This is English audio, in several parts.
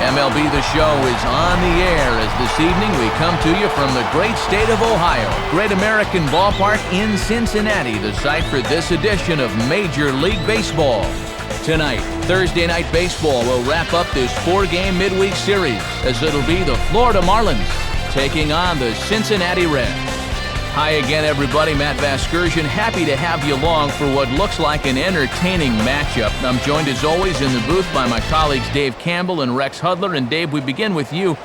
MLB The Show is on the air as this evening we come to you from the great state of Ohio. Great American Ballpark in Cincinnati, the site for this edition of Major League Baseball. Tonight, Thursday Night Baseball will wrap up this 4-game midweek series as it'll be the Florida Marlins taking on the Cincinnati Reds. Hi again, everybody. Matt Vasgersian, happy to have you along for what looks like an entertaining matchup. I'm joined, as always, in the booth by my colleagues Dave Campbell and Rex Hudler. And Dave, we begin with you.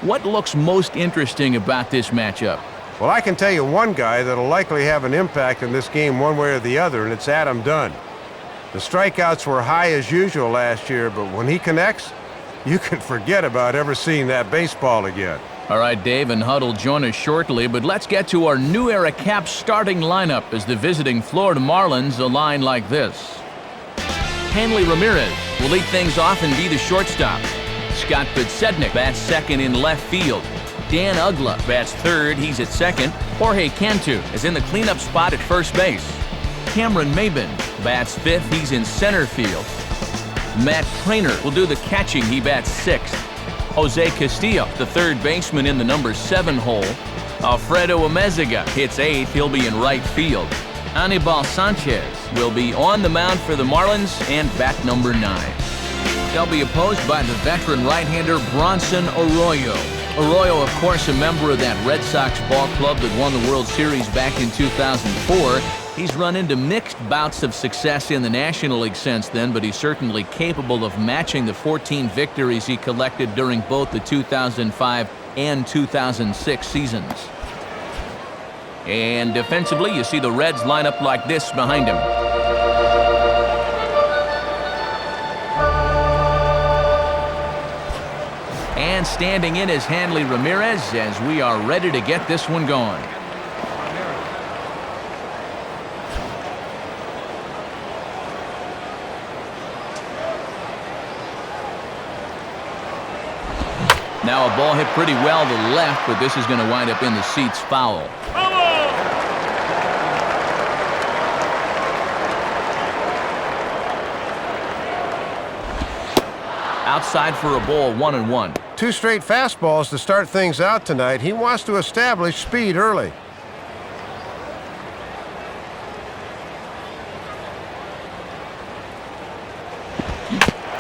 What looks most interesting about this matchup? Well, I can tell you one guy that'll likely have an impact in this game one way or the other, and it's Adam Dunn. The strikeouts were high as usual last year, but when he connects, you can forget about ever seeing that baseball again. All right, Dave and Hud will join us shortly, but let's get to our New Era Caps starting lineup as the visiting Florida Marlins align like this. Hanley Ramirez will lead things off and be the shortstop. Scott Podsednik bats second in left field. Dan Uggla bats third, he's at second. Jorge Cantu is in the cleanup spot at first base. Cameron Maybin bats fifth, he's in center field. Matt Trainer will do the catching, he bats sixth. Jose Castillo, the third baseman, in the number 7 hole. Alfredo Amezaga hits 8th. He'll be in right field. Anibal Sanchez will be on the mound for the Marlins and bat number 9. They'll be opposed by the veteran right-hander Bronson Arroyo. Arroyo, of course, a member of that Red Sox ball club that won the World Series back in 2004. He's run into mixed bouts of success in the National League since then, but he's certainly capable of matching the 14 victories he collected during both the 2005 and 2006 seasons. And defensively, you see the Reds line up like this behind him. And standing in is Hanley Ramirez as we are ready to get this one going. Now a ball hit pretty well to the left, but this is going to wind up in the seats foul. Outside for a ball, 1-1. 2 straight fastballs to start things out tonight. He wants to establish speed early.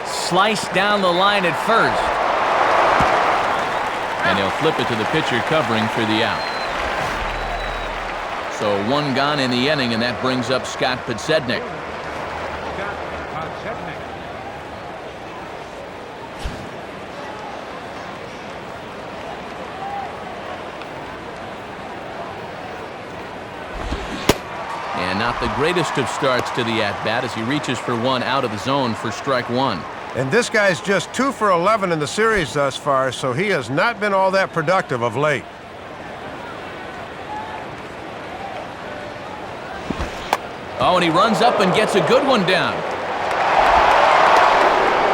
Sliced down the line at first. And he'll flip it to the pitcher covering for the out. So 1 gone in the inning, and that brings up Scott Podsednik. And not the greatest of starts to the at-bat as he reaches for one out of the zone for strike 1. And this guy's just 2 for 11 in the series thus far, so he has not been all that productive of late. Oh, and he runs up and gets a good one down.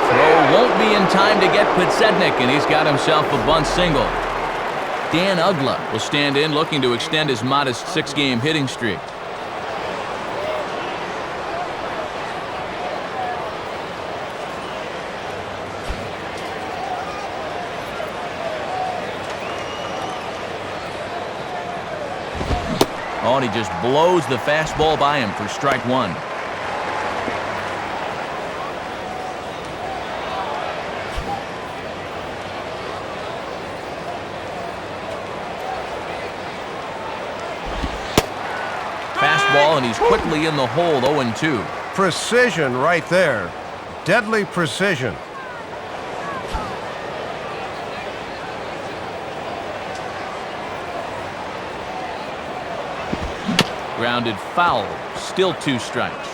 Throw won't be in time to get Podsednik, and he's got himself a bunt single. Dan Uggla will stand in, looking to extend his modest 6-game hitting streak. Oh, and he just blows the fastball by him for strike 1. Fastball, and he's quickly in the hole, 0-2. Precision right there. Deadly precision. Grounded foul, still 2 strikes.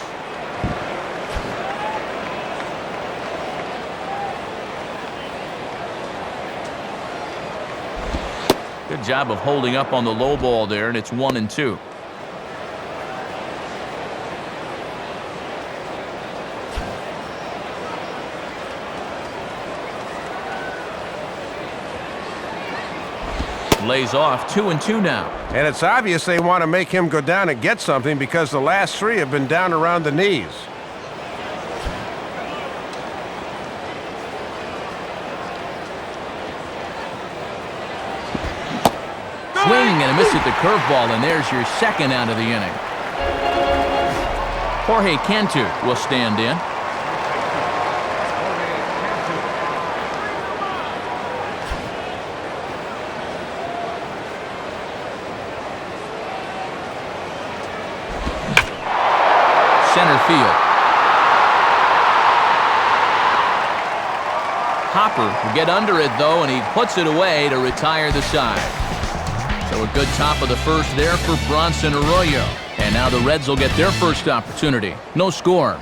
Good job of holding up on the low ball there, and it's 1-2. Lays off, 2-2 now. And it's obvious they want to make him go down and get something because the last 3 have been down around the knees. swing and a miss at the curveball, and there's your second out of the inning. Jorge Cantu will stand in. Center field. Hopper will get under it, though, and he puts it away to retire the side. So a good top of the first there for Bronson Arroyo. And now the Reds will get their first opportunity. No score.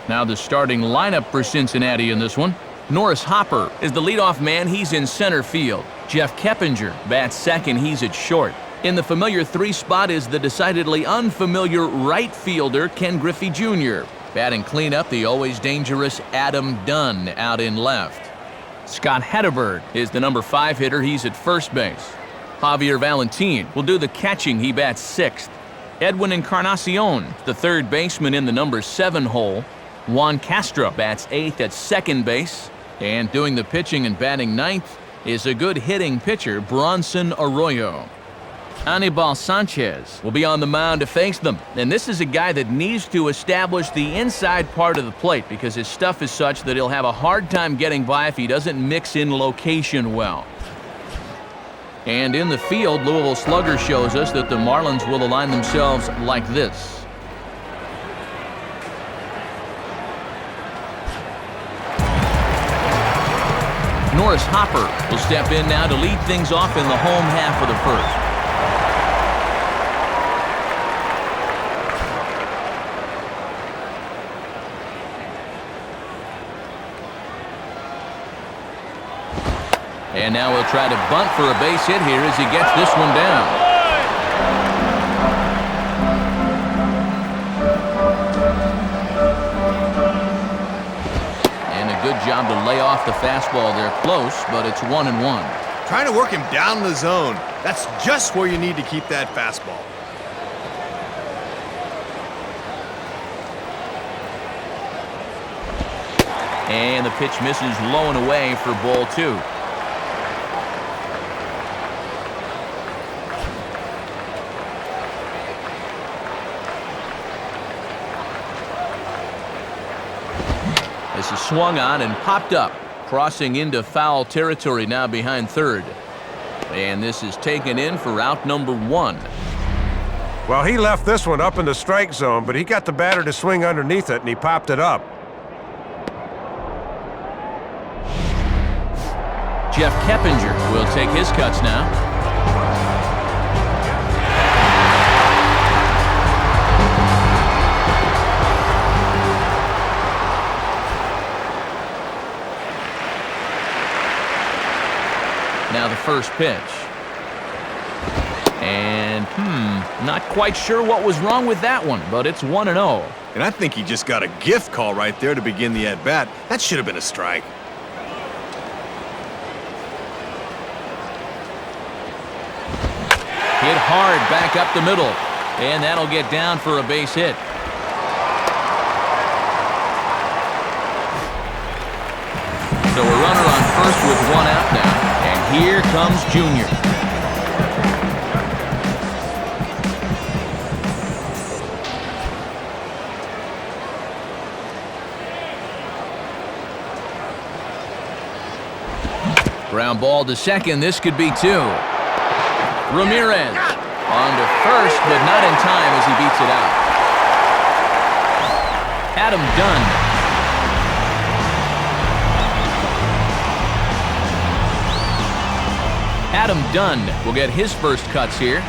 Now the starting lineup for Cincinnati in this one. Norris Hopper is the leadoff man. He's in center field. Jeff Keppinger bats second. He's at short. In the familiar 3 spot is the decidedly unfamiliar right fielder, Ken Griffey Jr. Batting cleanup, the always dangerous Adam Dunn out in left. Scott Hedberg is the number 5 hitter. He's at first base. Javier Valentin will do the catching. He bats 6th. Edwin Encarnacion, the third baseman in the number 7 hole. Juan Castro bats 8th at second base. And doing the pitching and batting 9th is a good hitting pitcher, Bronson Arroyo. Anibal Sanchez will be on the mound to face them. And this is a guy that needs to establish the inside part of the plate because his stuff is such that he'll have a hard time getting by if he doesn't mix in location well. And in the field, Louisville Slugger shows us that the Marlins will align themselves like this. Norris Hopper will step in now to lead things off in the home half of the first. And now he'll try to bunt for a base hit here as he gets this one down. And a good job to lay off the fastball there close, but it's 1-1. Trying to work him down the zone. That's just where you need to keep that fastball. And the pitch misses low and away for ball 2. This is swung on and popped up, crossing into foul territory now behind third. And this is taken in for out number 1. Well, he left this one up in the strike zone, but he got the batter to swing underneath it, and he popped it up. Jeff Keppinger will take his cuts now. Now the first pitch. And, not quite sure what was wrong with that one, but it's 1-0. And I think he just got a gift call right there to begin the at-bat. That should have been a strike. Hit hard back up the middle, and that'll get down for a base hit. So a runner on first with 1 out now. And here comes Junior. Ground ball to second. This could be 2. Ramirez on to first, but not in time as he beats it out. Adam Dunn. Adam Dunn will get his first cuts here.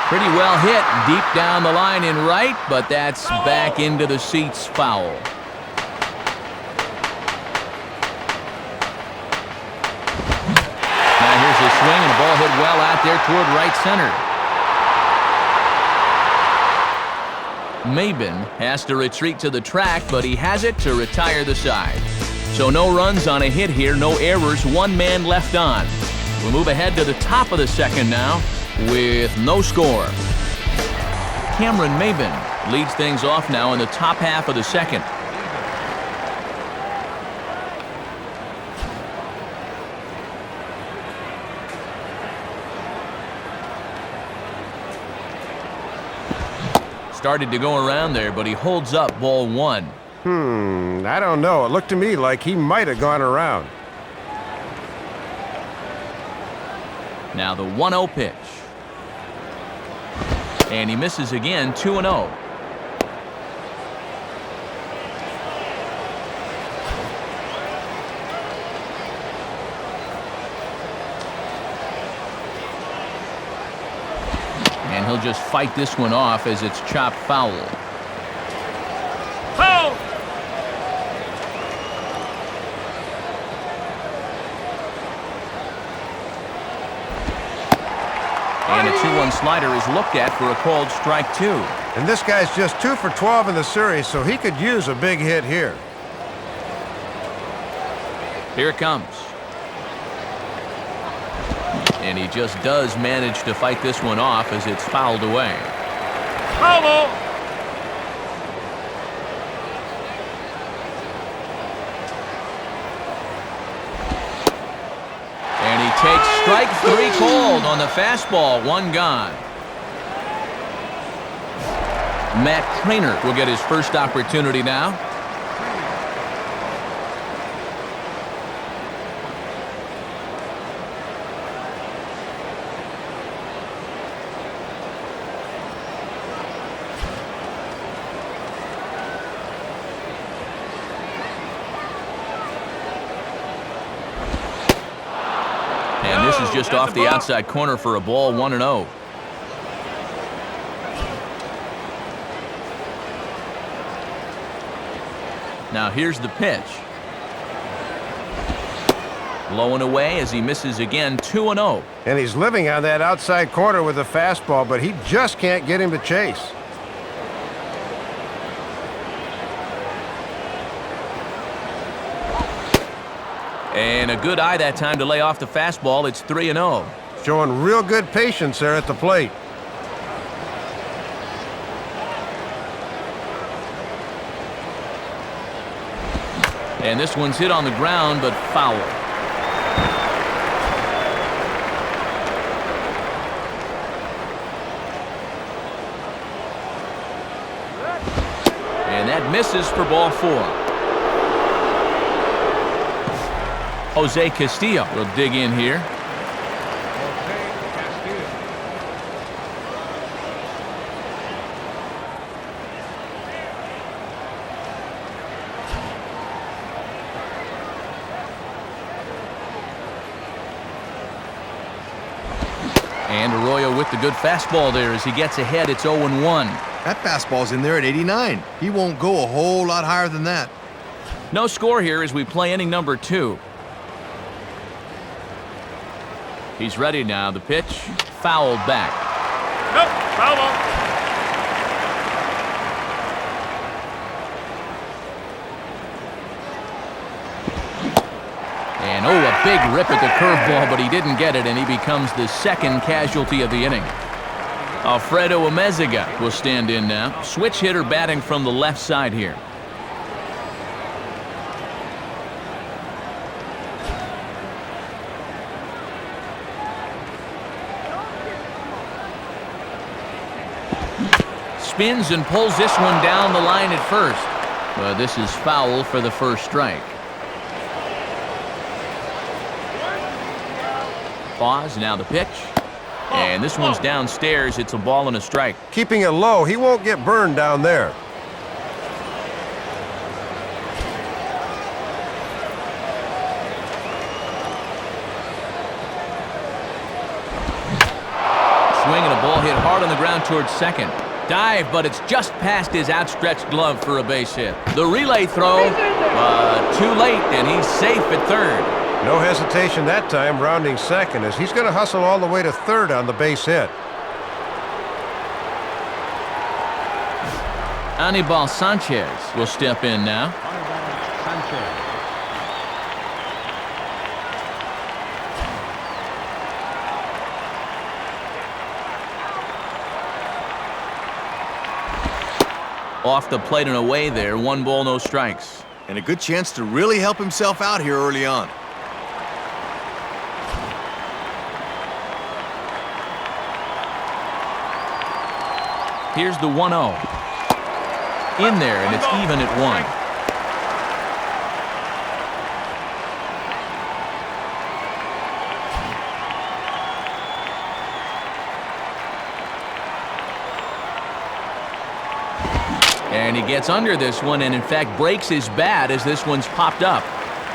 Pretty well hit deep down the line in right, but that's back into the seats foul. Now here's a swing and a ball hit well out there toward right center. Maben has to retreat to the track, but he has it to retire the side. So no runs on a hit here, no errors, 1 man left on. We'll move ahead to the top of the second now with no score. Cameron Maben Leads things off now in the top half of the second. Started to go around there, but he holds up ball one. I don't know. It looked to me like he might have gone around. Now the 1-0 pitch. And he misses again, 2-0. And he'll just fight this one off as it's chopped foul. Foul! And a 2-1 slider is looked at for a called strike two. And this guy's just 2 for 12 in the series, so he could use a big hit here. Here it comes. And he just does manage to fight this one off as it's fouled away. Foul ball! And he takes strike three called on the fastball. One gone. Matt Trainer will get his first opportunity now. And this is just off the outside corner for a ball, 1-0. Now here's the pitch. Low and away as he misses again, 2-0. And he's living on that outside corner with a fastball, but he just can't get him to chase. And a good eye that time to lay off the fastball. It's 3-0. Showing real good patience there at the plate. And this one's hit on the ground, but foul. And that misses for ball four. Jose Castillo will dig in here. And Arroyo with the good fastball there as he gets ahead. It's 0-1. That fastball's in there at 89. He won't go a whole lot higher than that. No score here as we play inning number 2. He's ready now. The pitch fouled back. Nope, foul ball. And a big rip at the curveball, but he didn't get it, and he becomes the second casualty of the inning. Alfredo Amezaga will stand in now. Switch hitter batting from the left side here. Spins and pulls this one down the line at first. But this is foul for the first strike. Pause, now the pitch. And this one's downstairs. It's a ball and a strike. Keeping it low, he won't get burned down there. Swing and a ball hit hard on the ground towards second. Dive, but it's just past his outstretched glove for a base hit. The relay throw, too late, and he's safe at third. No hesitation that time, rounding second, as he's going to hustle all the way to third on the base hit. Anibal Sanchez will step in now. Off the plate and away there. 1 ball, no strikes. And a good chance to really help himself out here early on. Here's the 1-0. In there, and it's even at 1. And he gets under this one and, in fact, breaks his bat as this one's popped up.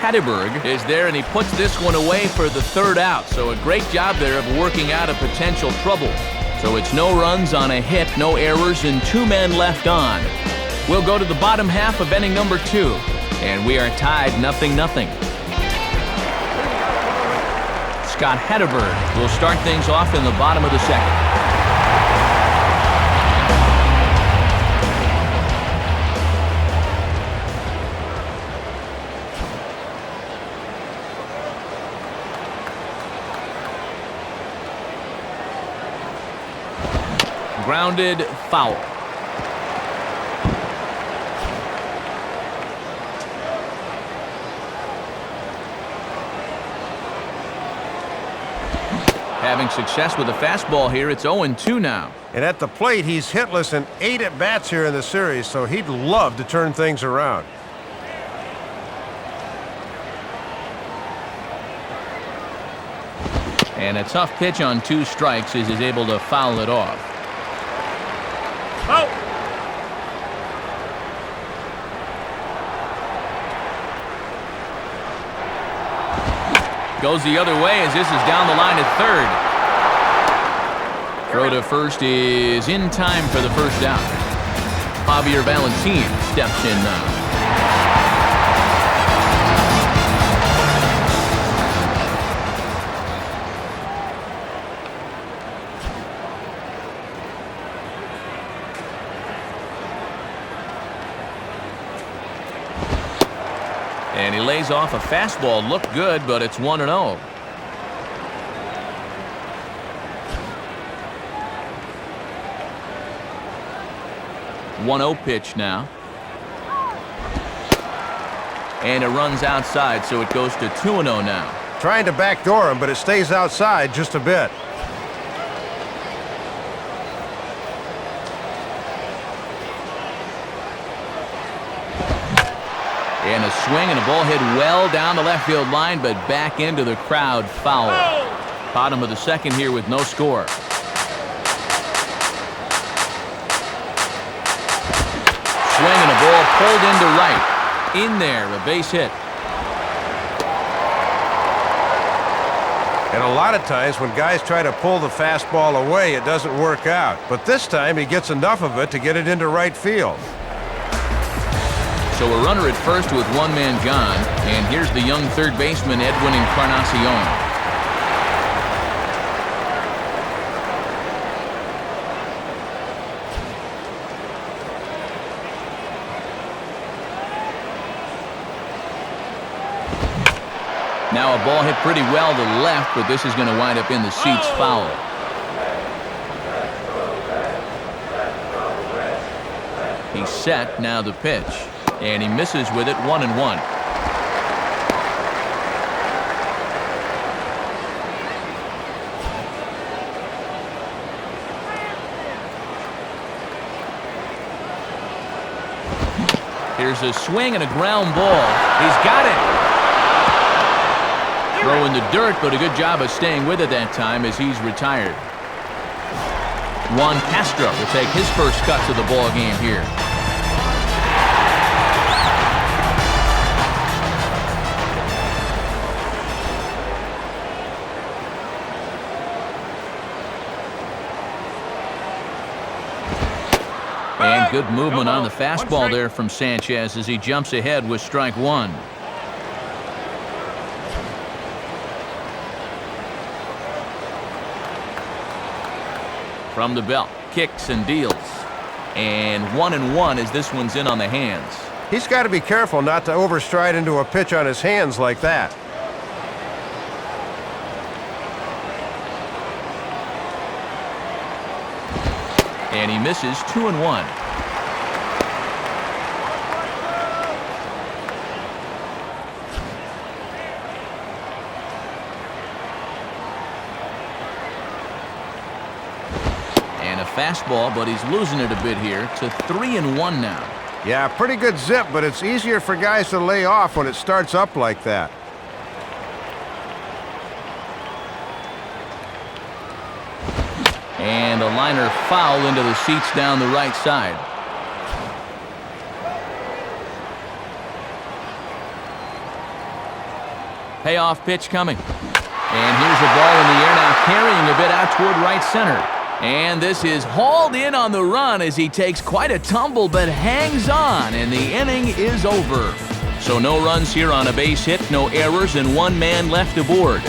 Hatterberg is there, and he puts this one away for the 3rd out. So a great job there of working out a potential trouble. So it's no runs on a hit, no errors, and 2 men left on. We'll go to the bottom half of inning number 2, and we are tied 0-0. Scott Hatterberg will start things off in the bottom of the 2nd. Grounded, foul. Having success with the fastball here, it's 0-2 now. And at the plate, he's hitless in 8 at-bats here in the series, so he'd love to turn things around. And a tough pitch on 2 strikes as he's able to foul it off. Out. Goes the other way as this is down the line at 3rd. Throw to first is in time for the 1st out. Javier Valentin steps in now. And he lays off a fastball. Looked good, but it's 1-0. Pitch now. And it runs outside, so it goes to 2-0 now. Trying to backdoor him, but it stays outside just a bit. And a swing and a ball hit well down the left field line, but back into the crowd, foul. Bottom of the 2nd here with no score. Swing and a ball pulled into right. In there, a base hit. And a lot of times when guys try to pull the fastball away, it doesn't work out. But this time he gets enough of it to get it into right field. So a runner at first with 1 man gone, and here's the young 3rd baseman Edwin Encarnacion. Now a ball hit pretty well to the left, but this is going to wind up in the seats, foul. He's set, now the pitch. And he misses with it, 1-1. Here's a swing and a ground ball. He's got it. Throw in the dirt, but a good job of staying with it that time as he's retired. Juan Castro will take his first cut to the ball game here. And good movement on the fastball there from Sanchez as he jumps ahead with strike 1. From the belt, kicks and deals. And 1-1 as this one's in on the hands. He's got to be careful not to overstride into a pitch on his hands like that. And he misses, 2-1. fastball, but he's losing it a bit here to 3-1 now. Yeah, pretty good zip, but it's easier for guys to lay off when it starts up like that. And a liner foul into the seats down the right side. Payoff pitch coming. And here's a ball in the air now, carrying a bit out toward right center. And this is hauled in on the run as he takes quite a tumble but hangs on, and the inning is over. So no runs here on a base hit, no errors, and 1 man left aboard.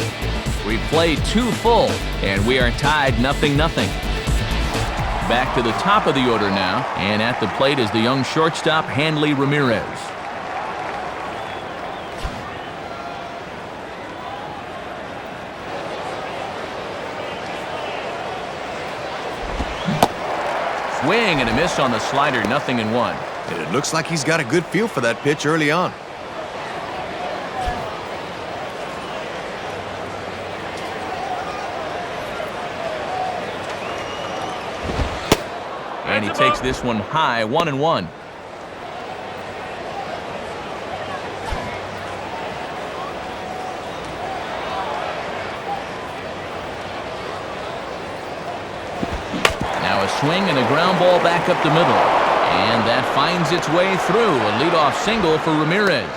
We've played 2 full, and we are tied 0-0. Back to the top of the order now, and at the plate is the young shortstop, Hanley Ramirez. Swing and a miss on the slider, 0-1. And it looks like he's got a good feel for that pitch early on. And he takes this one high, 1-1. Now a swing and a ground ball back up the middle. And that finds its way through. A leadoff single for Ramirez.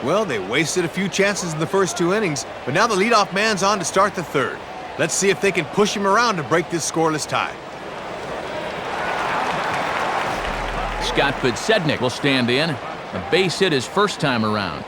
Well, they wasted a few chances in the first 2 innings, but now the leadoff man's on to start the 3rd. Let's see if they can push him around to break this scoreless tie. Scott Podsednik will stand in. A base hit his first time around.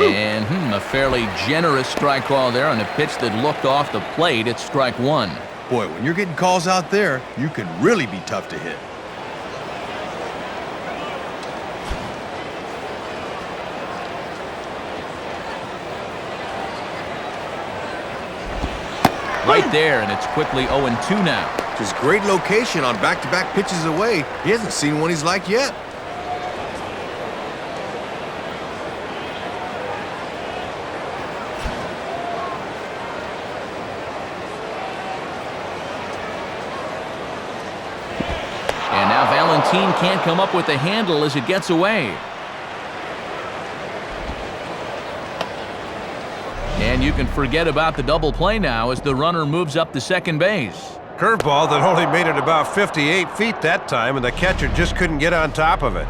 And a fairly generous strike call there on a pitch that looked off the plate. It's strike 1. Boy, when you're getting calls out there, you can really be tough to hit. Right there, and it's quickly 0-2 now. Just great location on back-to-back pitches away. He hasn't seen one he's liked yet. Team can't come up with the handle as it gets away. And you can forget about the double play now as the runner moves up to second base. Curveball that only made it about 58 feet that time, and the catcher just couldn't get on top of it.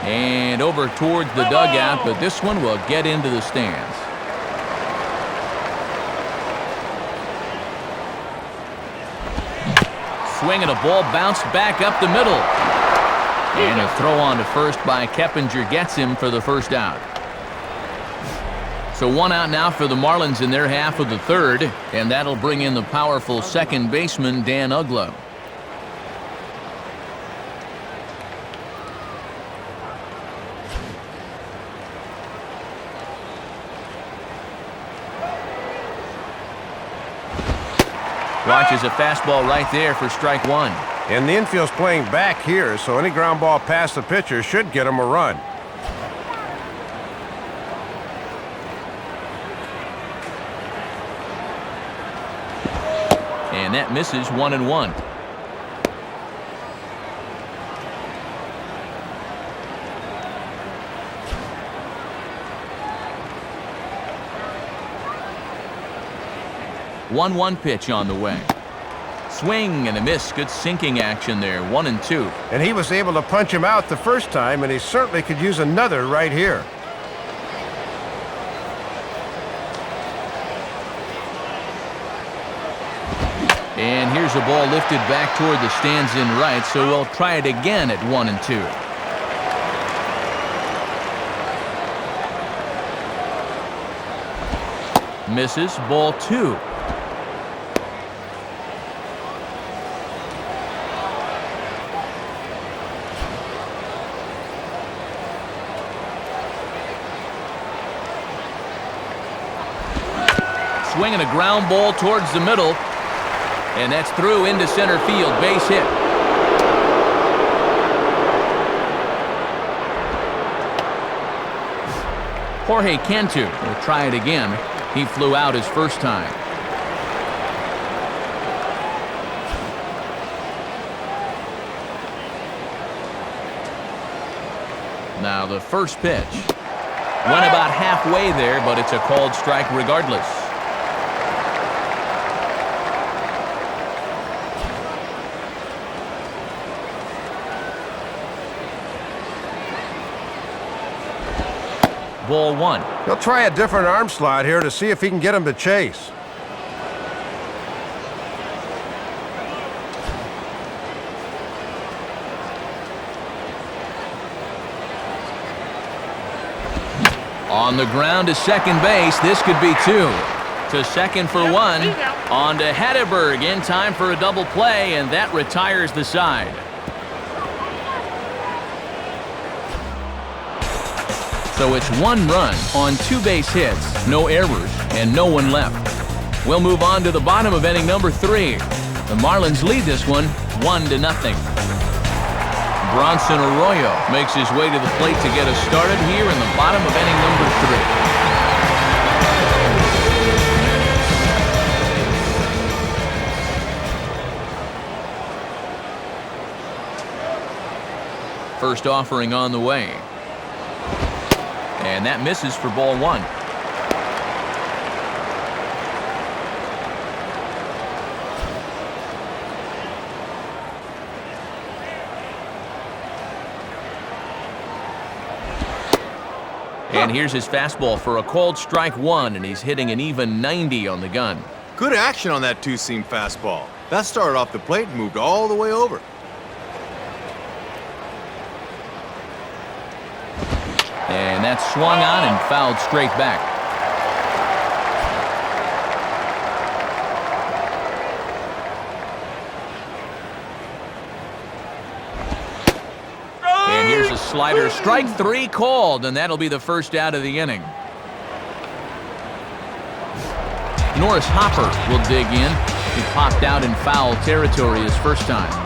And over towards the dugout, but this one will get into the stands. Swing and a ball bounced back up the middle. And a throw on to first by Keppinger gets him for the first out. So 1 out now for the Marlins in their half of the 3rd, and that'll bring in the powerful second baseman, Dan Uggla. Watches a fastball right there for strike 1. And the infield's playing back here, so any ground ball past the pitcher should get him a run. And that misses, 1-1. One pitch on the way. Swing and a miss. Good sinking action there. 1-2. And he was able to punch him out the first time, and he certainly could use another right here. And here's a ball lifted back toward the stands in right, so we'll try it again at 1-2. Misses, ball 2. swinging a ground ball towards the middle. And that's through into center field. Base hit. Jorge Cantu will try it again. He flew out his first time. Now the first pitch. Went about halfway there, but it's a called strike regardless. Ball one. He'll try a different arm slot here to see if he can get him to chase. On the ground to second base. This could be two. To second for one. On to Hedberg in time for a double play, and that retires the side. So it's one run on 2 base hits, no errors, and no one left. We'll move on to the bottom of inning number 3. The Marlins lead this one 1-0. Bronson Arroyo makes his way to the plate to get us started here in the bottom of inning number 3. First offering on the way. And that misses for ball one. And here's his fastball for a called strike one, and he's hitting an even 90 on the gun. Good action on that two-seam fastball. That started off the plate and moved all the way over. And that's swung on and fouled straight back. And here's a slider. Strike 3 called, and that'll be the first out of the inning. Norris Hopper will dig in. He popped out in foul territory his first time.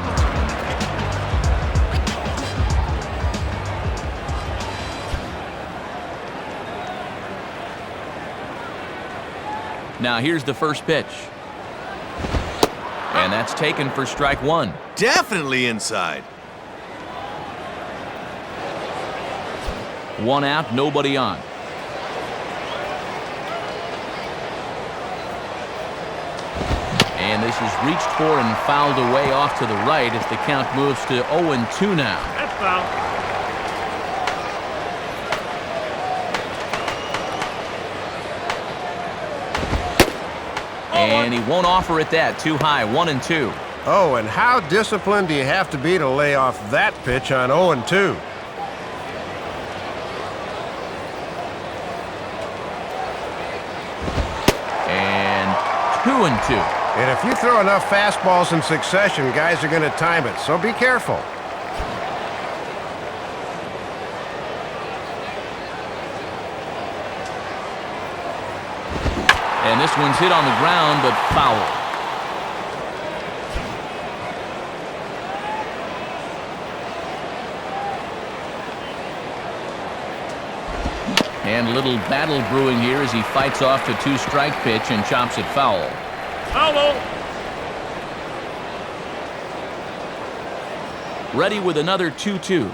Now here's the first pitch. And that's taken for strike 1. Definitely inside. 1 out, nobody on. And this is reached for and fouled away off to the right as the count moves to 0-2 now. That's foul. And he won't offer it that. Too high. 1-2. Oh, and how disciplined do you have to be to lay off that pitch on 0-2? And 2-2. And if you throw enough fastballs in succession, guys are going to time it, so be careful. And this one's hit on the ground, but foul. And a little battle brewing here as he fights off the 2-strike pitch and chops it foul. Foul. Ready with another 2-2.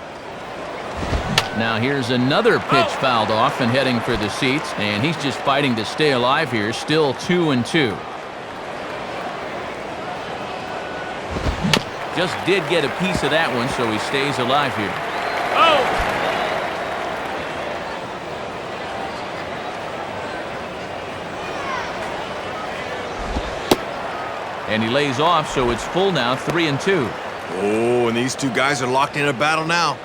Now here's another pitch fouled off and heading for the seats, and he's just fighting to stay alive here. Still 2-2. Just did get a piece of that one, so he stays alive here. Oh. And he lays off, so it's full now, 3-2. Oh, and these two guys are locked in a battle now.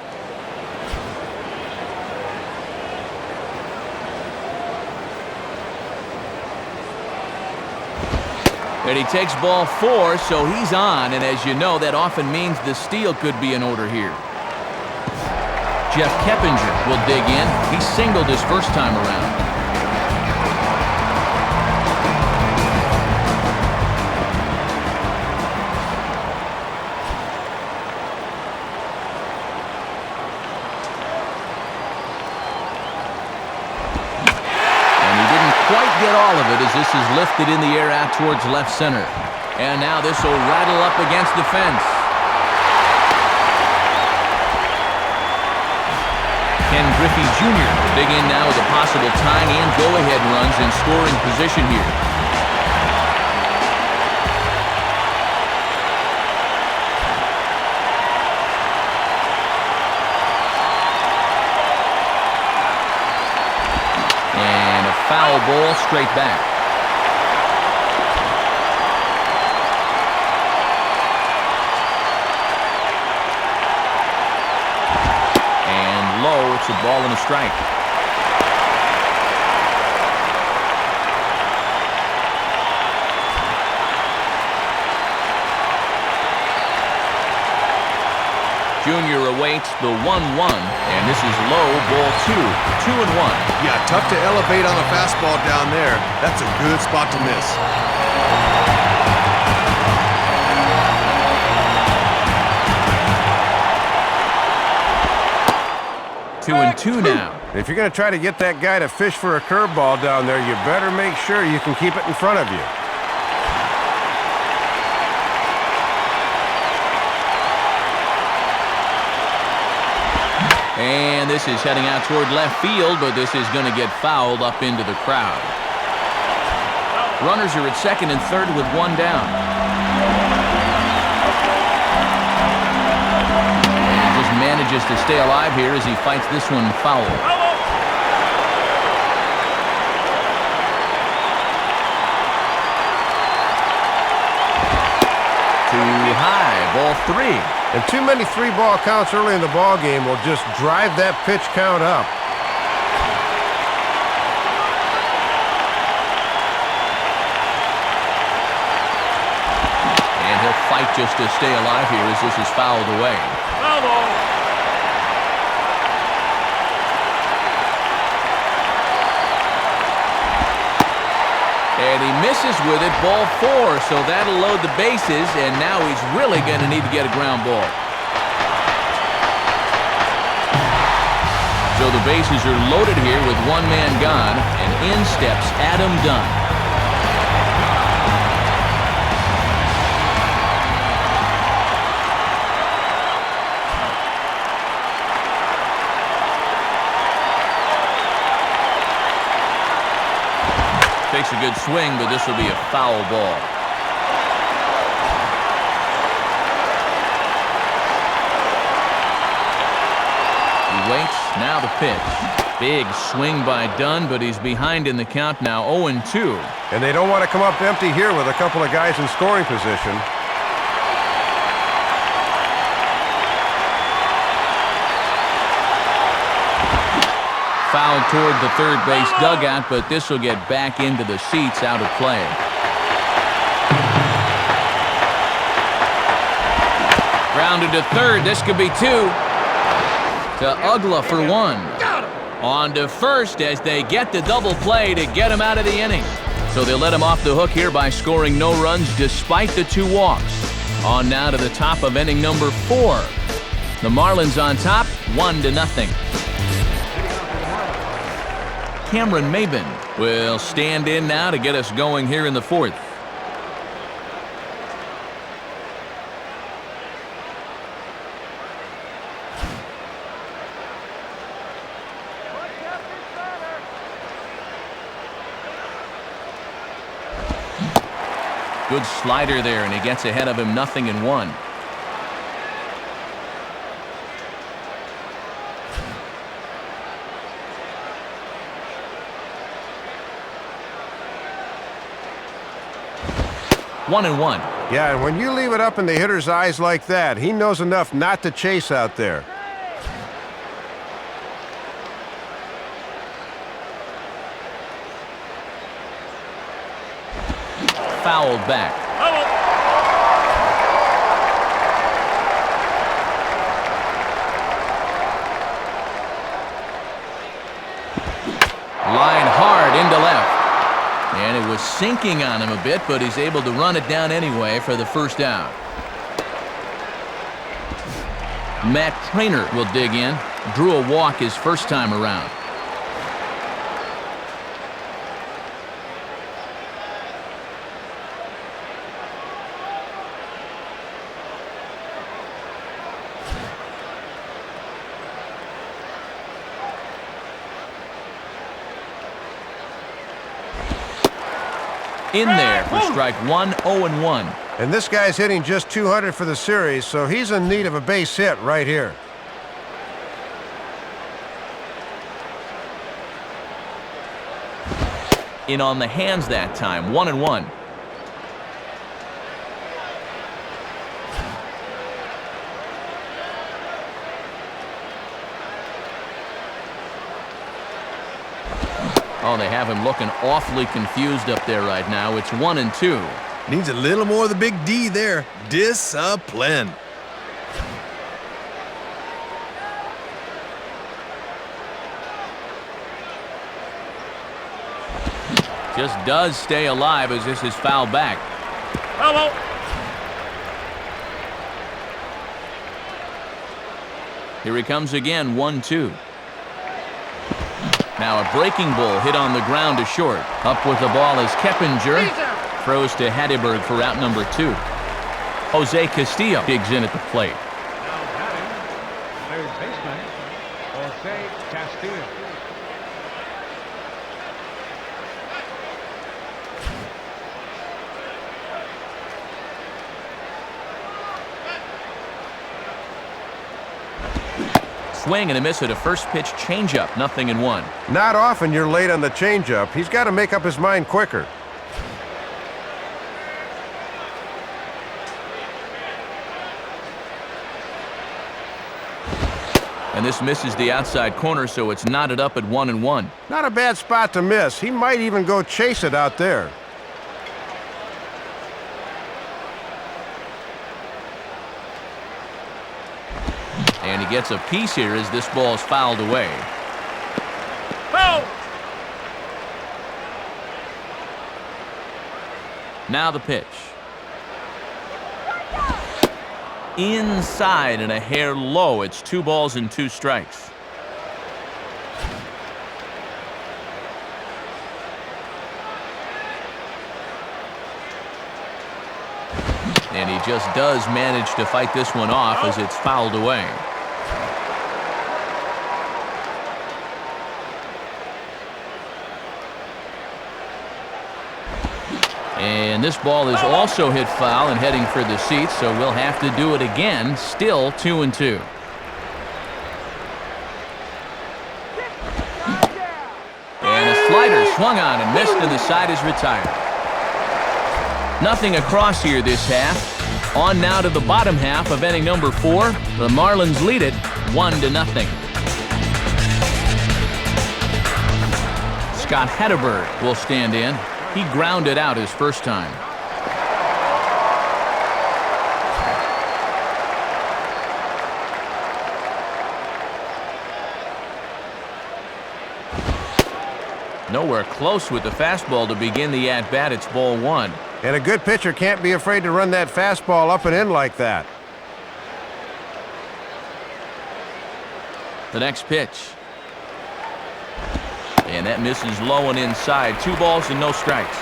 And he takes ball 4, so he's on, and as you know, that often means the steal could be in order here. Jeff Keppinger will dig in. He singled his first time around. this is lifted in the air out towards left center. And now this will rattle up against the fence. Ken Griffey Jr. will dig in now with a possible tying and go-ahead runs in scoring position here. And a foul ball straight back. Low, it's a ball and a strike. Junior awaits the 1-1, and this is low, ball 2, 2-1. Yeah, tough to elevate on a fastball down there. That's a good spot to miss. 2-2 now. If you're going to try to get that guy to fish for a curveball down there, you better make sure you can keep it in front of you. And this is heading out toward left field, but this is going to get fouled up into the crowd. Runners are at second and third with one down. Manages to stay alive here as he fights this one foul. Too high, ball 3. And too many 3-ball counts early in the ball game will just drive that pitch count up. And he'll fight just to stay alive here as this is fouled away. And he misses with it, ball 4, so that'll load the bases, and now he's really going to need to get a ground ball. So the bases are loaded here with one man gone, and in steps Adam Dunn. Takes a good swing, but this will be a foul ball. He waits, now the pitch. Big swing by Dunn, but he's behind in the count now, 0-2. And they don't want to come up empty here with a couple of guys in scoring position. Foul toward the third base dugout, but this will get back into the seats out of play. Grounded to third. This could be 2. To Ugla for 1. On to first as they get the double play to get him out of the inning. So they'll let him off the hook here by scoring no runs despite the 2 walks. On now to the top of inning number 4. The Marlins on top, 1-0. Cameron Maben will stand in now to get us going here in the 4th. Good slider there, and he gets ahead of him 0-1. One and one. Yeah, and when you leave it up in the hitter's eyes like that, he knows enough not to chase out there. Fouled back. Line hard into left. And it was sinking on him a bit, but he's able to run it down anyway for the first down. Matt Trainer will dig in. Drew a walk his first time around. In there for strike one, 0-1. And this guy's hitting just 200 for the series, so he's in need of a base hit right here. In on the hands that time, 1-1. Oh, they have him looking awfully confused up there right now. It's 1-2. Needs a little more of the big D there. Discipline. Just does stay alive as this is fouled back. Hello. Here he comes again, 1-2. Now a breaking ball hit on the ground to short. Up with the ball is Keppinger. Throws to Hatteberg for out number 2. Jose Castillo digs in at the plate. Now batting, third baseman, Jose Castillo. Swing and a miss at a first pitch changeup, 0-1. Not often you're late on the changeup. He's got to make up his mind quicker. And this misses the outside corner, so it's knotted up at 1-1. Not a bad spot to miss. He might even go chase it out there. And he gets a piece here as this ball is fouled away. Foul. Now the pitch. Inside and a hair low. It's 2 balls and 2 strikes. And he just does manage to fight this one off as it's fouled away. And this ball is also hit foul and heading for the seats, so we'll have to do it again. Still 2-2. And a slider swung on and missed, and the side is retired. Nothing across here this half. On now to the bottom half of inning number 4. The Marlins lead it 1-0. Scott Hatteberg will stand in. He grounded out his first time. Nowhere close with the fastball to begin the at-bat. It's ball 1. And a good pitcher can't be afraid to run that fastball up and in like that. The next pitch. And that misses low and inside. 2 balls and no strikes.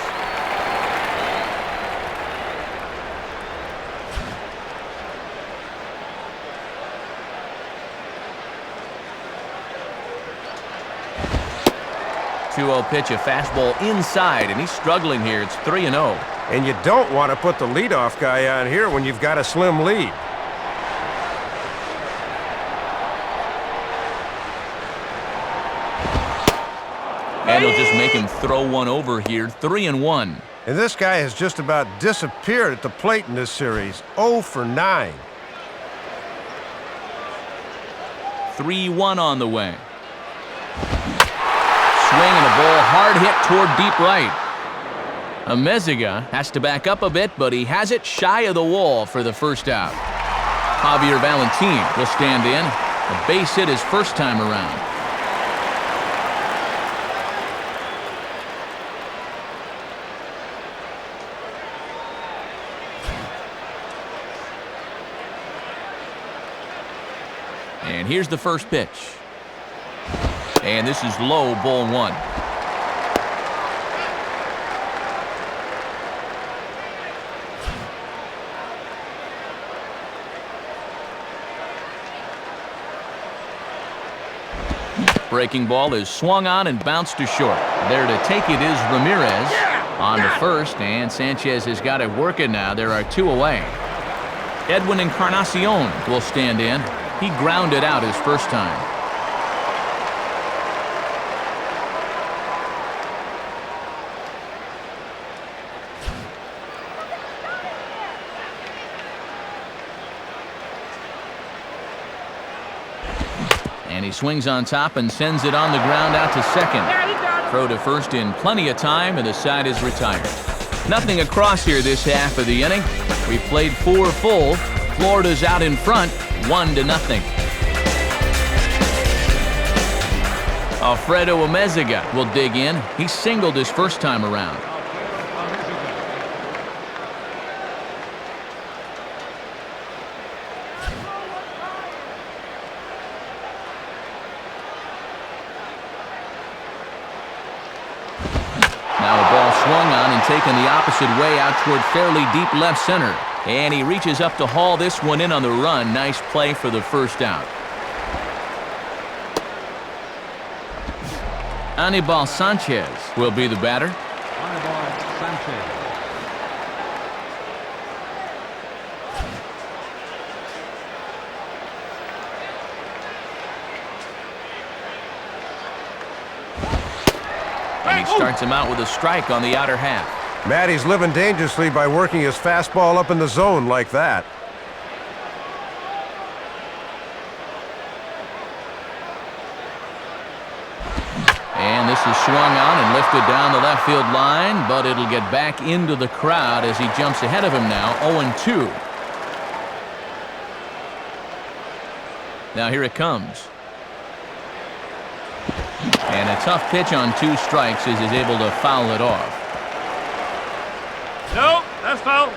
.2-0 pitch, a fastball inside, and he's struggling here. It's 3-0. And you don't want to put the leadoff guy on here when you've got a slim lead. And he'll just make him throw one over here. 3-1. And this guy has just about disappeared at the plate in this series. 0 for 9. 3-1 on the way. Swing and a ball hard hit toward deep right. Amezaga has to back up a bit, but he has it shy of the wall for the first out. Javier Valentin will stand in. A base hit his first time around. And here's the first pitch. And this is low, ball 1. Breaking ball is swung on and bounced to short. There to take it is Ramirez. On to first, and Sanchez has got it working now. There are 2 away. Edwin Encarnacion will stand in. He grounded out his first time. And he swings on top and sends it on the ground out to second. Throw to first in plenty of time, and the side is retired. Nothing across here this half of the inning. We've played 4 full. Florida's out in front, 1-0. Alfredo Amezaga will dig in. He singled his first time around. Now a ball swung on and taken the opposite way out toward fairly deep left center. And he reaches up to haul this one in on the run. Nice play for the first out. Anibal Sanchez will be the batter. Anibal Sanchez. And he starts him out with a strike on the outer half. Matty's living dangerously by working his fastball up in the zone like that. And this is swung on and lifted down the left field line, but it'll get back into the crowd as he jumps ahead of him now, 0-2. Now here it comes. And a tough pitch on 2 strikes as he's able to foul it off. No, that's foul.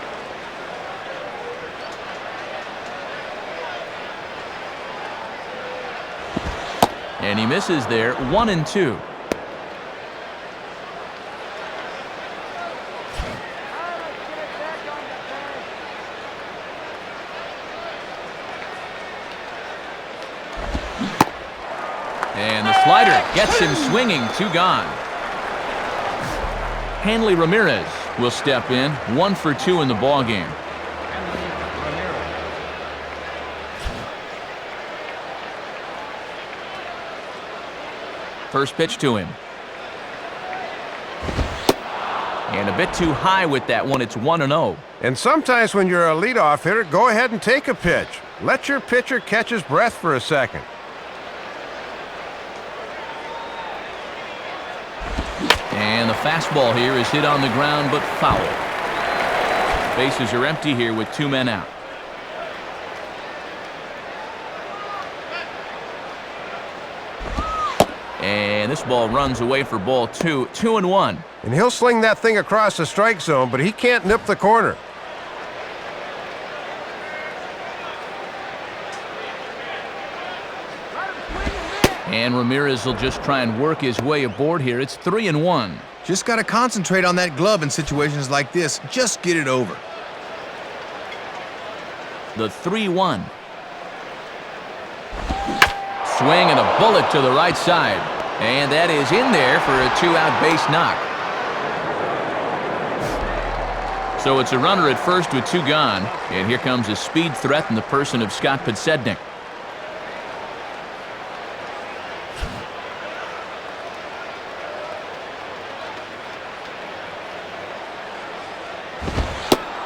And he misses there, 1-2. And the slider gets him swinging, 2 gone. Hanley Ramirez will step in, 1 for 2 in the ball game. First pitch to him. And a bit too high with that one. It's 1-0. And sometimes when you're a leadoff hitter, go ahead and take a pitch. Let your pitcher catch his breath for a second. And the fastball here is hit on the ground but foul. Bases are empty here with 2 men out. And this ball runs away for ball 2, 2-1. And he'll sling that thing across the strike zone, but he can't nip the corner. And Ramirez will just try and work his way aboard here. It's 3-1. Just got to concentrate on that glove in situations like this. Just get it over. The 3-1. Swing and a bullet to the right side. And that is in there for a 2-out base knock. So it's a runner at first with 2 gone. And here comes a speed threat in the person of Scott Podsednik.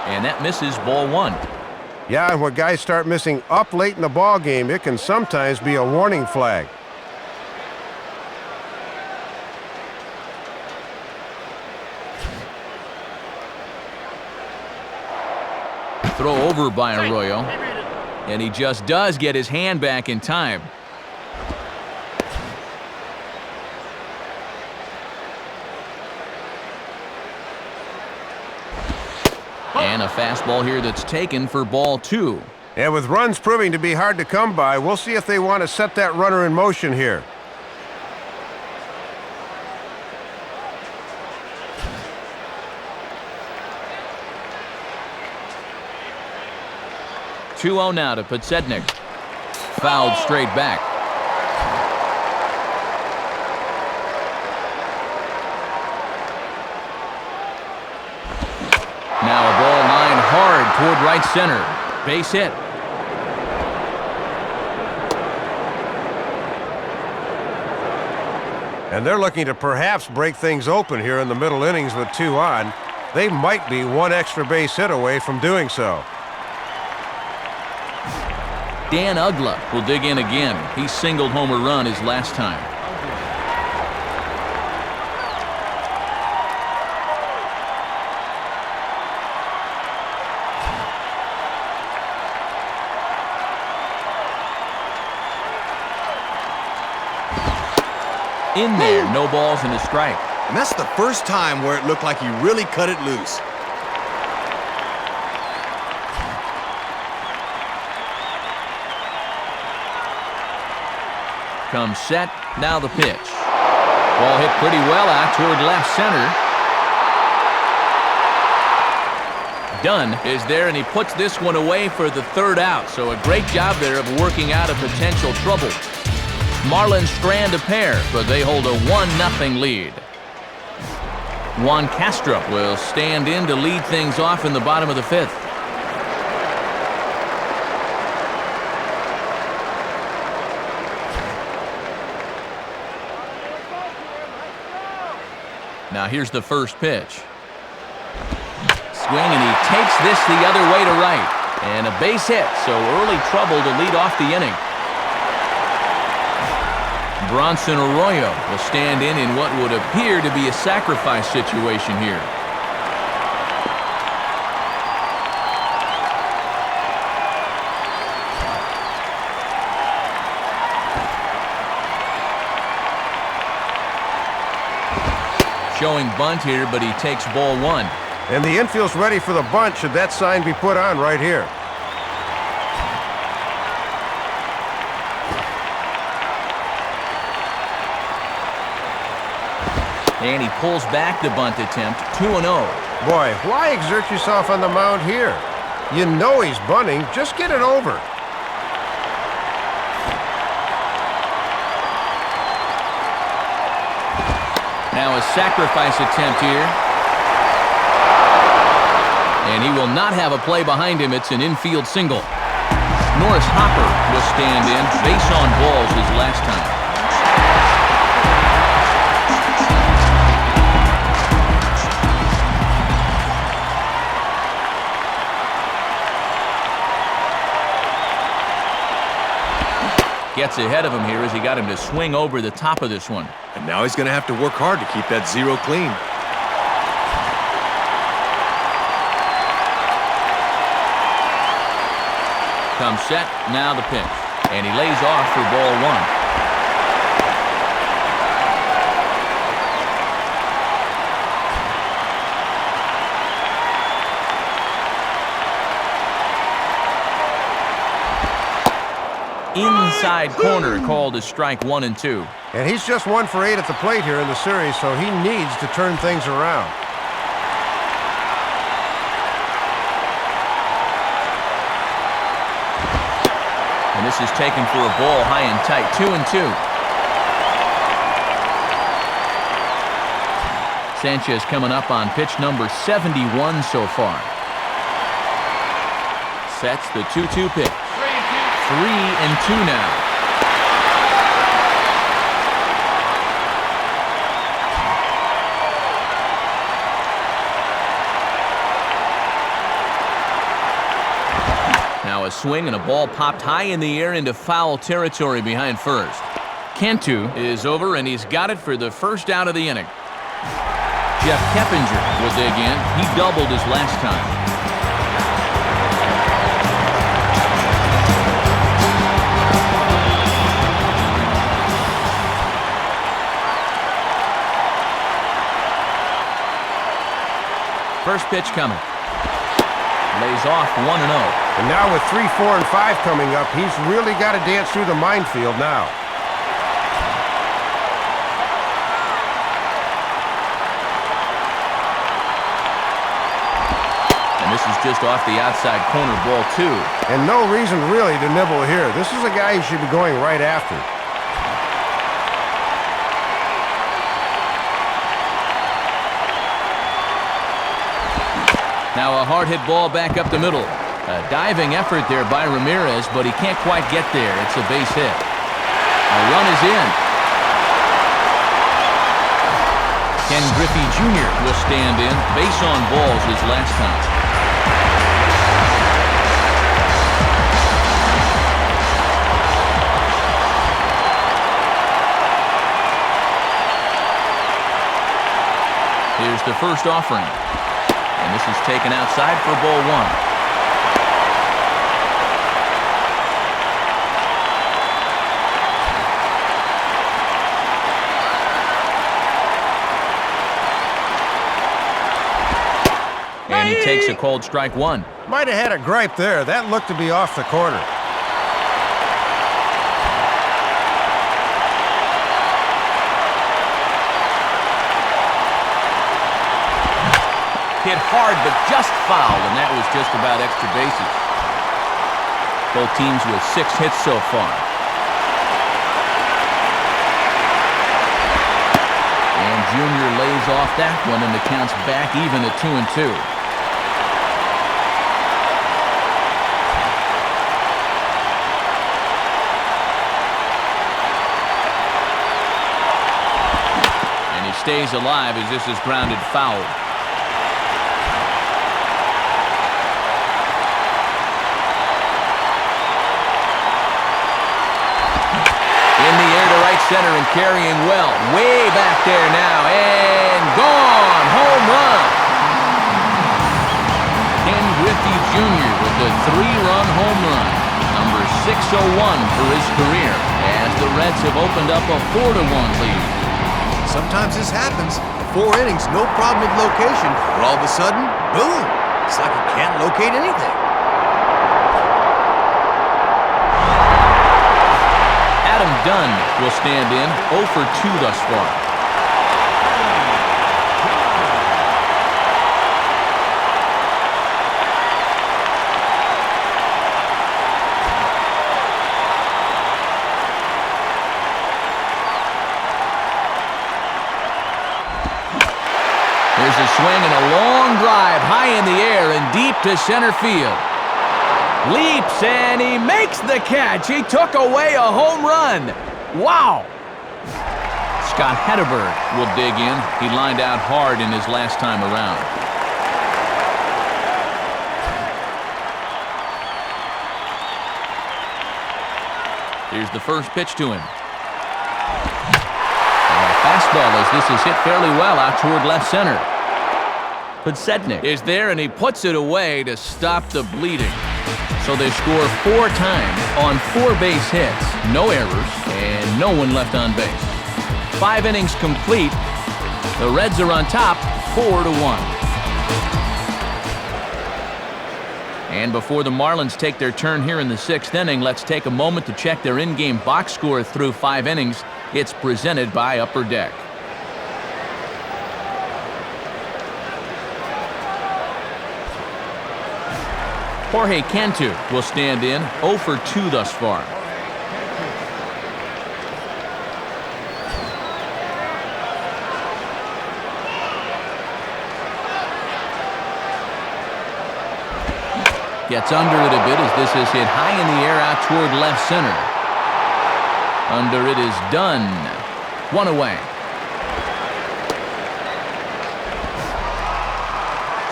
And that misses, ball 1. Yeah, and when guys start missing up late in the ball game, it can sometimes be a warning flag. Throw over by Arroyo. And he just does get his hand back in time. And a fastball here that's taken for ball 2. And with runs proving to be hard to come by, we'll see if they want to set that runner in motion here. Two-0 now to Podsednik. Fouled straight back. toward right center. Base hit. And they're looking to perhaps break things open here in the middle innings with 2 on. They might be 1 extra base hit away from doing so. Dan Ugla will dig in again. He singled home a run his last time. In there, no balls and a strike. And that's the first time where it looked like he really cut it loose. Comes set, now the pitch. Ball hit pretty well out toward left center. Dunn is there, and he puts this one away for the 3rd out. So a great job there of working out a potential trouble. Marlins strand a pair, but they hold a 1-0 lead. Juan Castro will stand in to lead things off in the bottom of the 5th. Now here's the first pitch. Swing, and he takes this the other way to right. And a base hit, so early trouble to lead off the inning. Bronson Arroyo will stand in what would appear to be a sacrifice situation here. Showing bunt here, but he takes ball 1. And the infield's ready for the bunt should that sign be put on right here. And he pulls back the bunt attempt, 2-0. Boy, why exert yourself on the mound here? You know he's bunting. Just get it over. Now a sacrifice attempt here. And he will not have a play behind him. It's an infield single. Norris Hopper will stand in. Base on balls his last time. Gets ahead of him here as he got him to swing over the top of this one. And now he's going to have to work hard to keep that 0 clean. Comes set, now the pitch. And he lays off for ball 1. Inside corner called as strike 1 and 2. And he's just 1 for 8 at the plate here in the series, so he needs to turn things around. And this is taken for a ball high and tight, 2 and 2. Sanchez coming up on pitch number 71 so far. Sets the 2-2 pitch. 3 and 2 now. Now a swing and a ball popped high in the air into foul territory behind first. Cantu is over, and he's got it for the first out of the inning. Jeff Keppinger will dig in. He doubled his last time. First pitch coming. Lays off 1-0. And now with 3, 4, and 5 coming up, he's really got to dance through the minefield now. And this is just off the outside corner, ball 2. And no reason really to nibble here. This is a guy you should be going right after. Now a hard hit ball back up the middle. A diving effort there by Ramirez, but he can't quite get there. It's a base hit. A run is in. Ken Griffey Jr. will stand in. Base on balls his last time. Here's the first offering. And this is taken outside for ball one. And he takes a called strike one. Might have had a gripe there. That looked to be off the corner. Hit hard, but just foul, and that was just about extra bases. Both teams with 6 hits so far. And Junior lays off that one, and the count's back even at 2-2. And he stays alive as this is grounded foul. Center and carrying well. Way back there now. And gone. Home run. Ken Griffey Jr. with the 3-run home run. Number 601 for his career as the Reds have opened up a 4-1 lead. Sometimes this happens. 4 innings, no problem with location. But all of a sudden, boom. It's like you can't locate anything. Dunn will stand in 0 for 2 thus far. Here's a swing and a long drive high in the air and deep to center field. Leaps, and he makes the catch. He took away a home run. Wow. Scott Hedberg will dig in. He lined out hard in his last time around. Here's the first pitch to him. And a fastball as this is hit fairly well out toward left center. Podsednik is there, and he puts it away to stop the bleeding. So they score 4 times on 4 base hits, no errors, and no one left on base. 5 innings complete. The Reds are on top, 4-1. And before the Marlins take their turn here in the 6th inning, let's take a moment to check their in-game box score through 5 innings. It's presented by Upper Deck. Jorge Cantu will stand in 0 for 2 thus far. Gets under it a bit as this is hit high in the air out toward left center. Under it is Dunn. 1 away.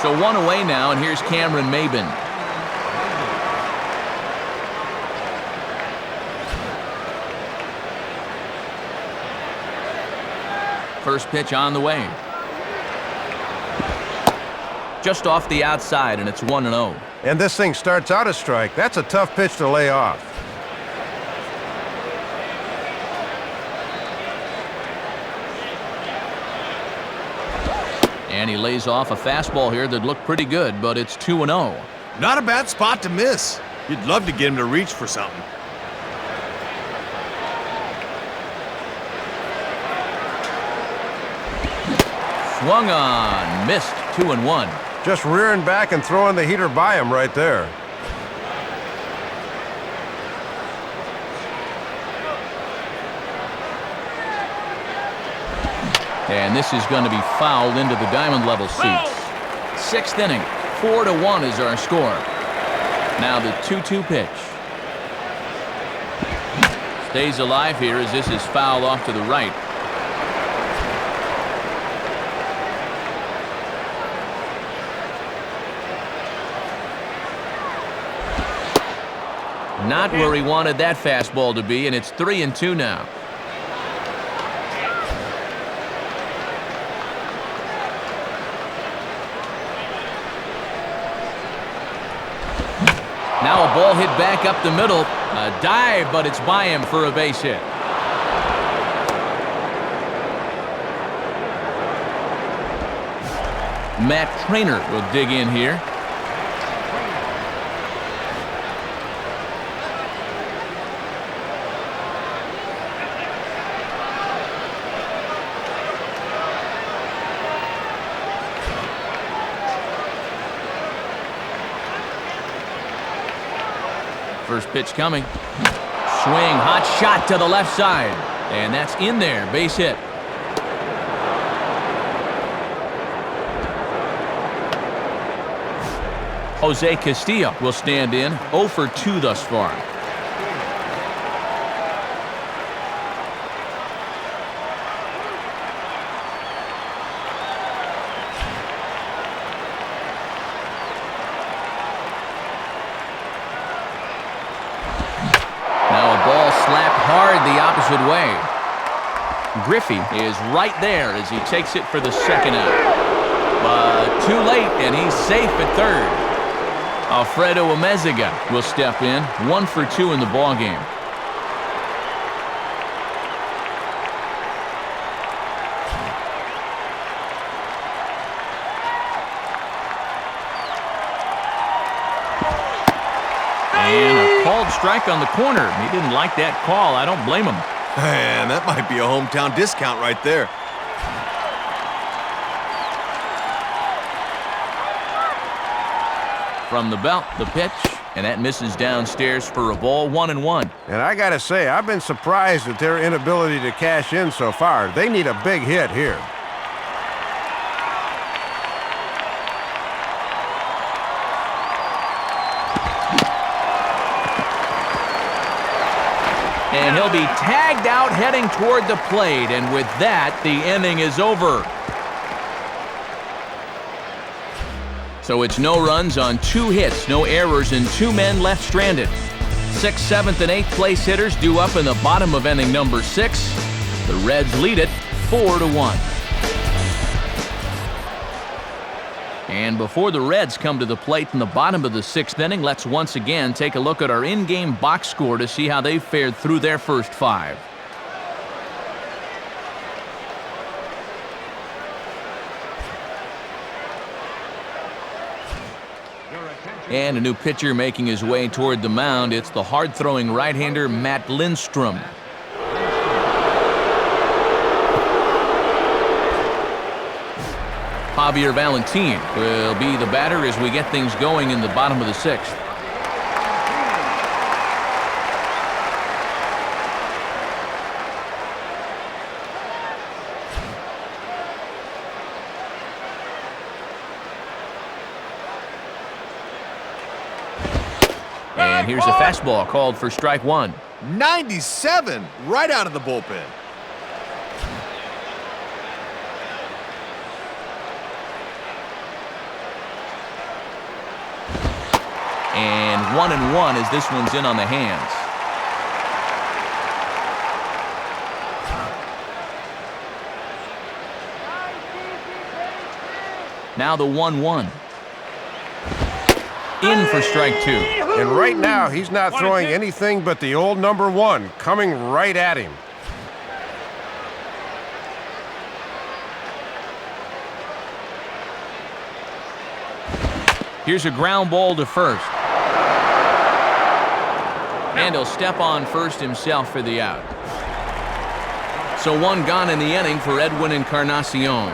So 1 away now, and here's Cameron Maybin. First pitch on the way. Just off the outside, and it's 1-0. And this thing starts out a strike. That's a tough pitch to lay off. And he lays off a fastball here that looked pretty good, but it's 2-0. Not a bad spot to miss. You'd love to get him to reach for something. Swung on, missed, 2-1. Just rearing back and throwing the heater by him right there. And this is going to be fouled into the diamond level seats. 6th inning. 4-1 is our score. Now the 2-2 pitch. Stays alive here as this is fouled off to the right. Not where he wanted that fastball to be, and it's 3-2 now. Now a ball hit back up the middle. A dive, but it's by him for a base hit. Matt Trainer will dig in here. First pitch coming. Swing, hot shot to the left side. And that's in there, base hit. Jose Castillo will stand in, 0 for 2 thus far. The opposite way. Griffey is right there as he takes it for the second out. But too late, and he's safe at third. Alfredo Amezaga will step in, 1 for 2 in the ballgame. And a called strike on the corner. He didn't like that call. I don't blame him. Man, that might be a hometown discount right there. From the belt, the pitch, and that misses downstairs for a ball, 1-1. And I got to say, I've been surprised at their inability to cash in so far. They need a big hit here. And he'll be tagged out heading toward the plate, and with that, the inning is over. So it's no runs on 2 hits, no errors, and 2 men left stranded. 6th, 7th, and 8th place hitters due up in the bottom of inning number 6. The Reds lead it 4-1. And before the Reds come to the plate in the bottom of the 6th inning, let's once again take a look at our in-game box score to see how they fared through their first 5. And a new pitcher making his way toward the mound. It's the hard-throwing right-hander Matt Lindstrom. Javier Valentin will be the batter as we get things going in the bottom of the 6th. And here's a fastball called for strike 1. 97 right out of the bullpen. And 1-1 as this one's in on the hands. Now the 1-1. In for strike 2. And right now, he's not throwing anything but the old number 1 coming right at him. Here's a ground ball to first. And he'll step on first himself for the out. So 1 gone in the inning for Edwin Encarnacion.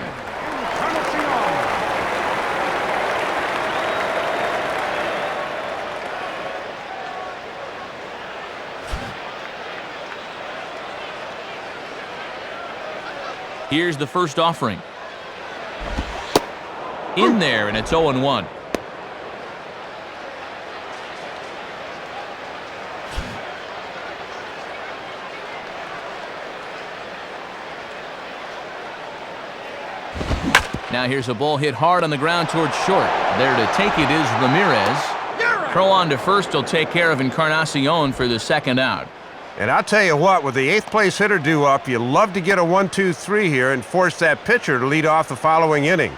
Here's the first offering. In there, and it's 0-1. Now here's a ball hit hard on the ground towards short. There to take it is Ramirez. Throw on to first will take care of Encarnacion for the second out. And I'll tell you what, with the 8th place hitter due up, you love to get a 1-2-3 here and force that pitcher to lead off the following inning.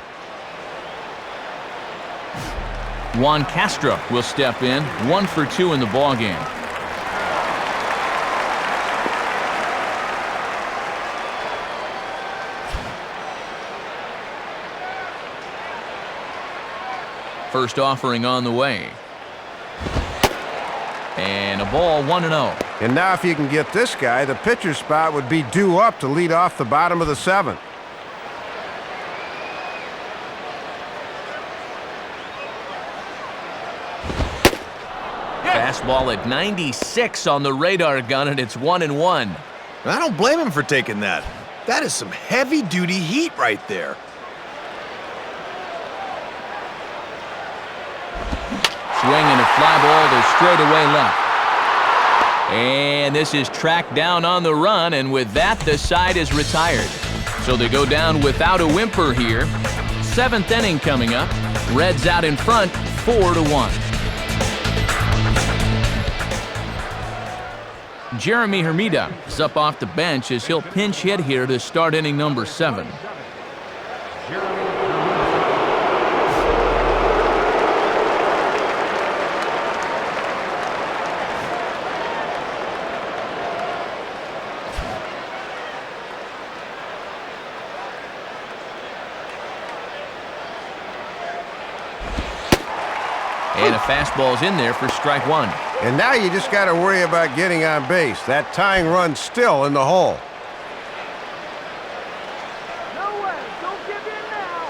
Juan Castro will step in, 1 for 2 in the ballgame. First offering on the way. And a ball 1-0. And now if you can get this guy, the pitcher spot would be due up to lead off the bottom of the 7th. Fastball at 96 on the radar gun, and it's 1-1. I don't blame him for taking that. That is some heavy-duty heat right there. Swing and a fly ball to straightaway left. And this is tracked down on the run, and with that, the side is retired. So they go down without a whimper here. 7th inning coming up. Reds out in front, 4-1. Jeremy Hermida is up off the bench as he'll pinch hit here to start inning number 7. And a fastball's in there for strike 1. And now you just got to worry about getting on base. That tying run's still in the hole. No way. Don't give in now.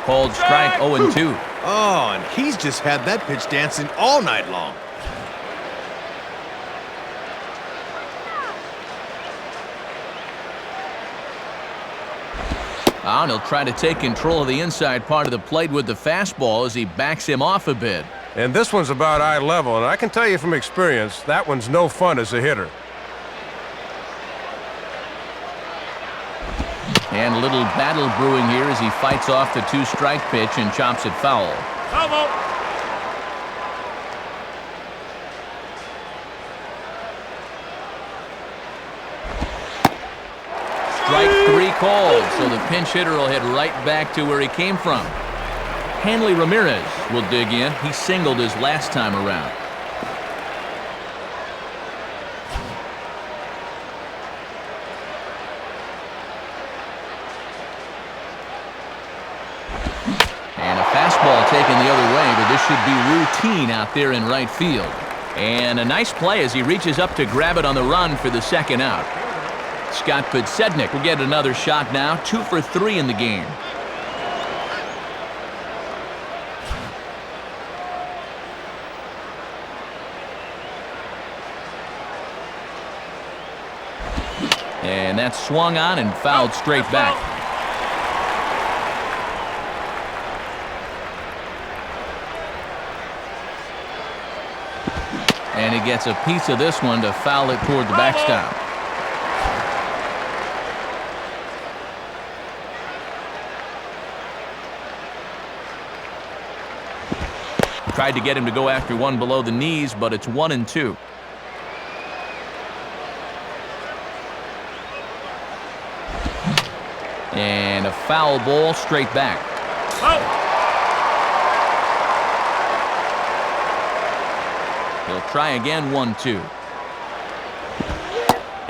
Called strike 0-2. Oh, and he's just had that pitch dancing all night long. And he'll try to take control of the inside part of the plate with the fastball as he backs him off a bit. And this one's about eye level, and I can tell you from experience, that one's no fun as a hitter. And a little battle brewing here as he fights off the 2-strike pitch and chops it foul. Elbow. Strike 3 called, so the pinch hitter will head right back to where he came from. Hanley Ramirez will dig in. He singled his last time around. And a fastball taken the other way, but this should be routine out there in right field. And a nice play as he reaches up to grab it on the run for the second out. Scott Podsednik will get another shot now, 2 for 3 in the game. And that's swung on and fouled straight back. And he gets a piece of this one to foul it toward the backstop. Tried to get him to go after one below the knees, but it's 1-2. And a foul ball straight back. Oh. He'll try again, 1-2.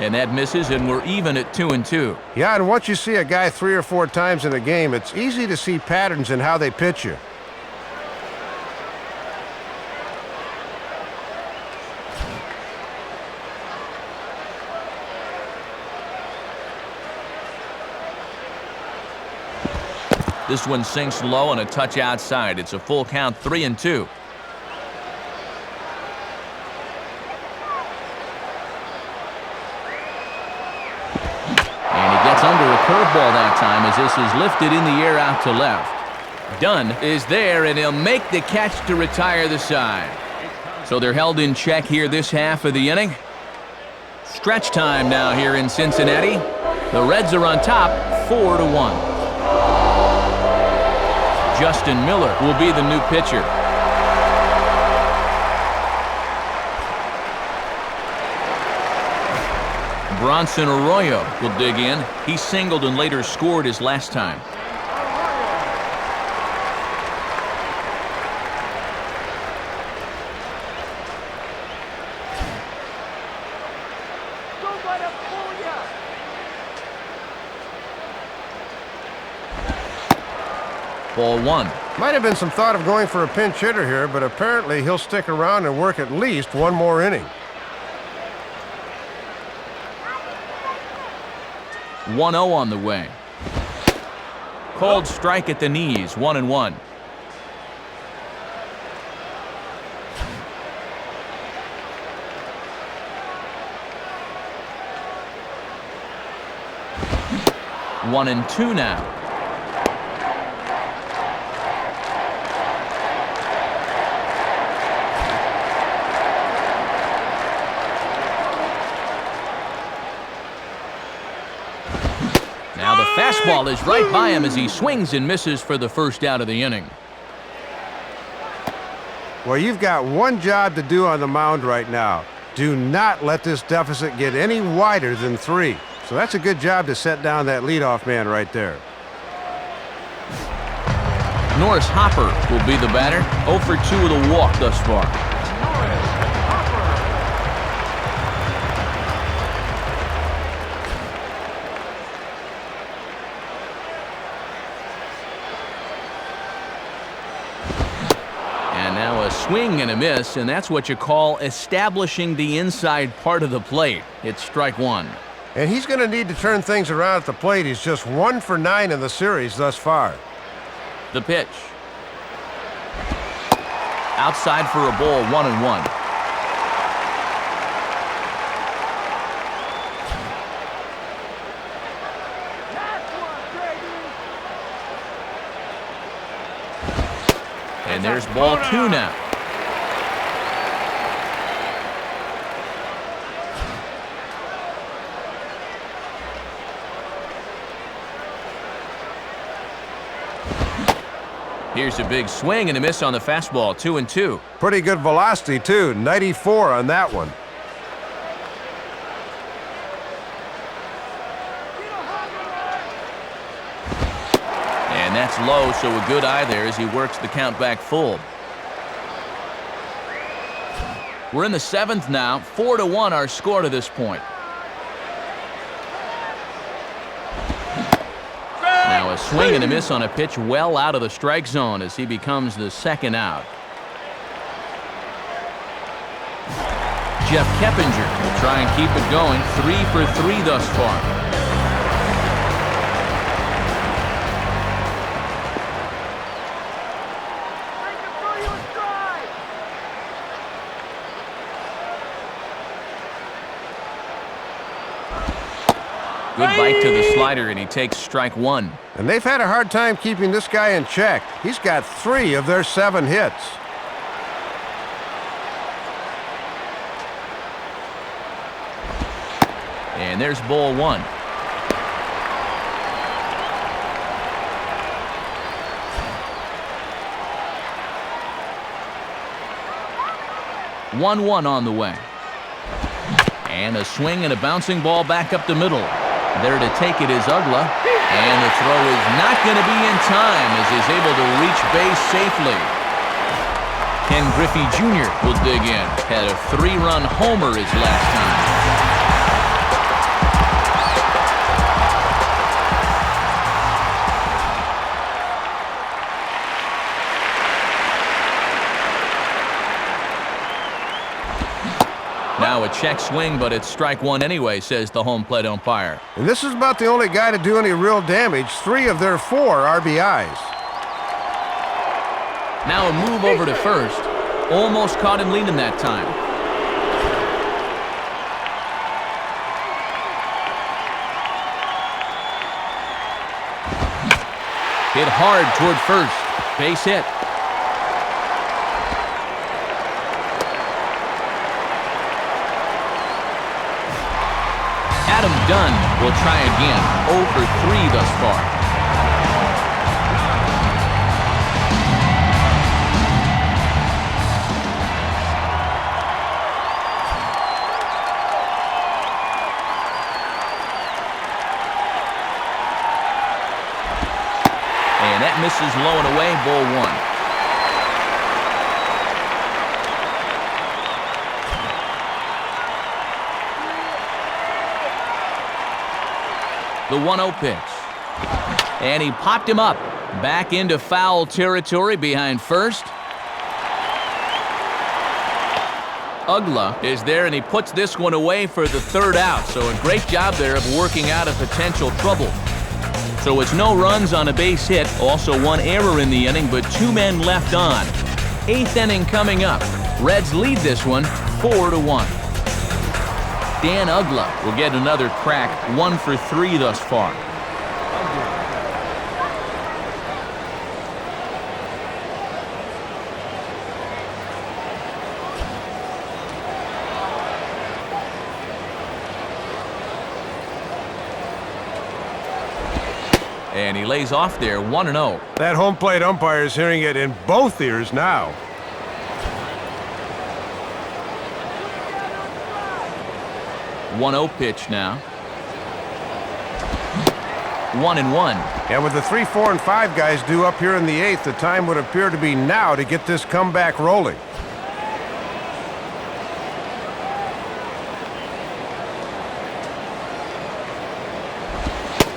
And that misses, and we're even at 2-2. Yeah, and once you see a guy 3 or 4 times in a game, it's easy to see patterns in how they pitch you. This one sinks low and a touch outside. It's a full count, 3-2. And he gets under a curveball that time as this is lifted in the air out to left. Dunn is there, and he'll make the catch to retire the side. So they're held in check here this half of the inning. Stretch time now here in Cincinnati. The Reds are on top, 4-1. Justin Miller will be the new pitcher. Bronson Arroyo will dig in. He singled and later scored his last time. Somebody pull ya. Ball 1. Might have been some thought of going for a pinch hitter here, but apparently he'll stick around and work at least one more inning. 1-0 on the way. Called strike at the knees, 1-1. One and two now. Now the fastball is right by him as he swings and misses for the first out of the inning. Well, you've got one job to do on the mound right now. Do not let this deficit get any wider than 3. So that's a good job to set down that leadoff man right there. Norris Hopper will be the batter. 0 for 2 with a walk thus far. And now a swing and a miss, and that's what you call establishing the inside part of the plate. It's strike 1. And he's going to need to turn things around at the plate. He's just 1 for 9 in the series thus far. The pitch. Outside for a ball, 1-1. And there's ball 2 now. Here's a big swing and a miss on the fastball, 2-2. Pretty good velocity, too. 94 on that one. And that's low, so a good eye there as he works the count back full. We're in the 7th now. 4-1 our score to this point. Now a swing and a miss on a pitch well out of the strike zone as he becomes the second out. Jeff Keppinger will try and keep it going. 3 for 3 thus far. Make him throw you a strike. Good bite to the slider, and he takes strike 1. And they've had a hard time keeping this guy in check. He's got 3 of their 7 hits. And there's ball 1. One on the way. And a swing and a bouncing ball back up the middle. There to take it is Ugla. And the throw is not going to be in time as he's able to reach base safely. Ken Griffey Jr. will dig in. Had a 3-run homer his last time. Now a check swing, but it's strike 1 anyway, says the home plate umpire. And this is about the only guy to do any real damage. 3 of their 4 RBIs. Now a move over to first. Almost caught him leaning that time. Hit hard toward first. Base hit. Adam Dunn will try again. 0 for 3 thus far. And that misses low and away, ball 1. The 1-0 pitch. And he popped him up. Back into foul territory behind first. Ugla is there, and he puts this one away for the 3rd out. So a great job there of working out of potential trouble. So it's no runs on a base hit. Also 1 error in the inning, but 2 men left on. 8th inning coming up. Reds lead this one 4-1. Dan Ugla will get another crack, 1 for 3 thus far. And he lays off there, 1-0. That home plate umpire is hearing it in both ears now. 1-0 pitch now. 1-1. And with the 3, 4, and 5 guys due up here in the 8th, the time would appear to be now to get this comeback rolling.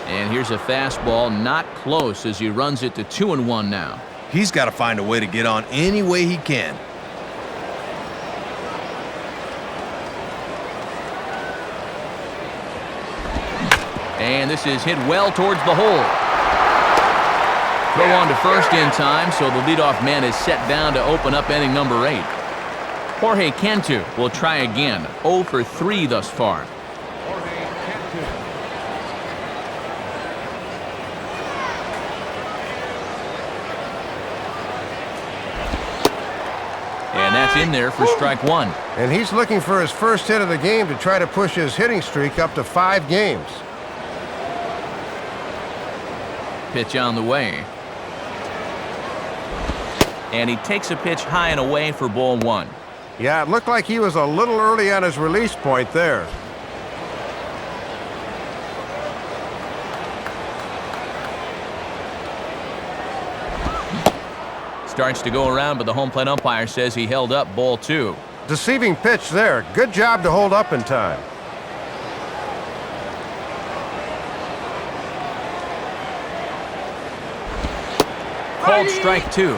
And here's a fastball, not close, as he runs it to 2-1 now. He's got to find a way to get on any way he can. And this is hit well towards the hole. Throw on to first in time, so the leadoff man is set down to open up inning number 8. Jorge Cantu will try again, 0 for 3 thus far. And that's in there for strike 1. And he's looking for his first hit of the game to try to push his hitting streak up to 5 games. Pitch on the way. And he takes a pitch high and away for ball 1. Yeah, it looked like he was a little early on his release point there. Starts to go around, but the home plate umpire says he held up ball 2. Deceiving pitch there. Good job to hold up in time. Called strike 2.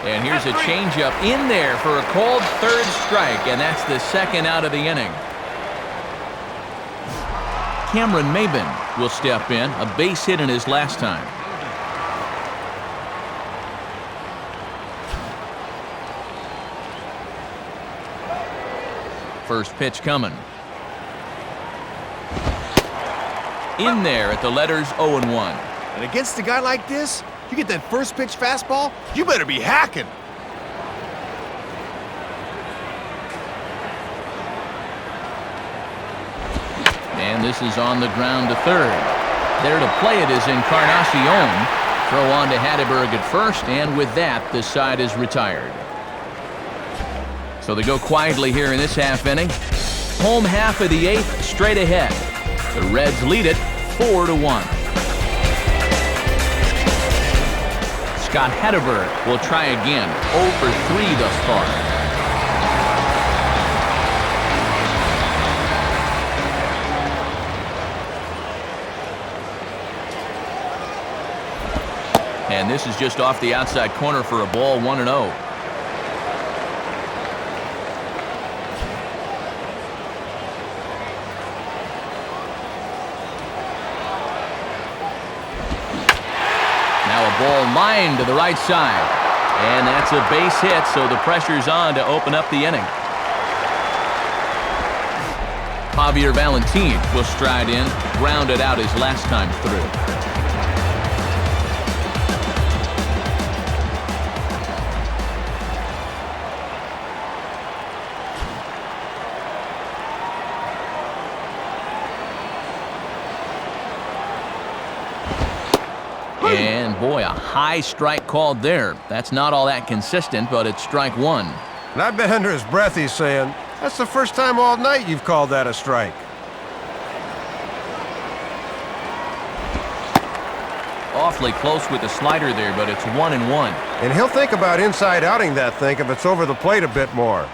And here's a changeup in there for a called 3rd strike, and that's the 2nd out of the inning. Cameron Maben will step in, a base hit in his last time. First pitch coming. In there at the letters 0-1. And against a guy like this, you get that first pitch fastball, you better be hacking. And this is on the ground to 3rd. There to play it is Encarnacion. Throw on to Hatteberg at first, and with that, the side is retired. So they go quietly here in this half inning. Home half of the 8th, straight ahead. The Reds lead it 4-1. Scott Hatteberg will try again, 0 for 3 thus far. And this is just off the outside corner for a ball, 1-0. Ball lined to the right side. And that's a base hit, so the pressure's on to open up the inning. Javier Valentin will stride in, grounded out his last time through. And boy, a high strike called there. That's not all that consistent, but it's strike one. And I bet under his breath he's saying, that's the first time all night you've called that a strike. Awfully close with the slider there, but it's 1-1. And he'll think about inside outing that thing if it's over the plate a bit more.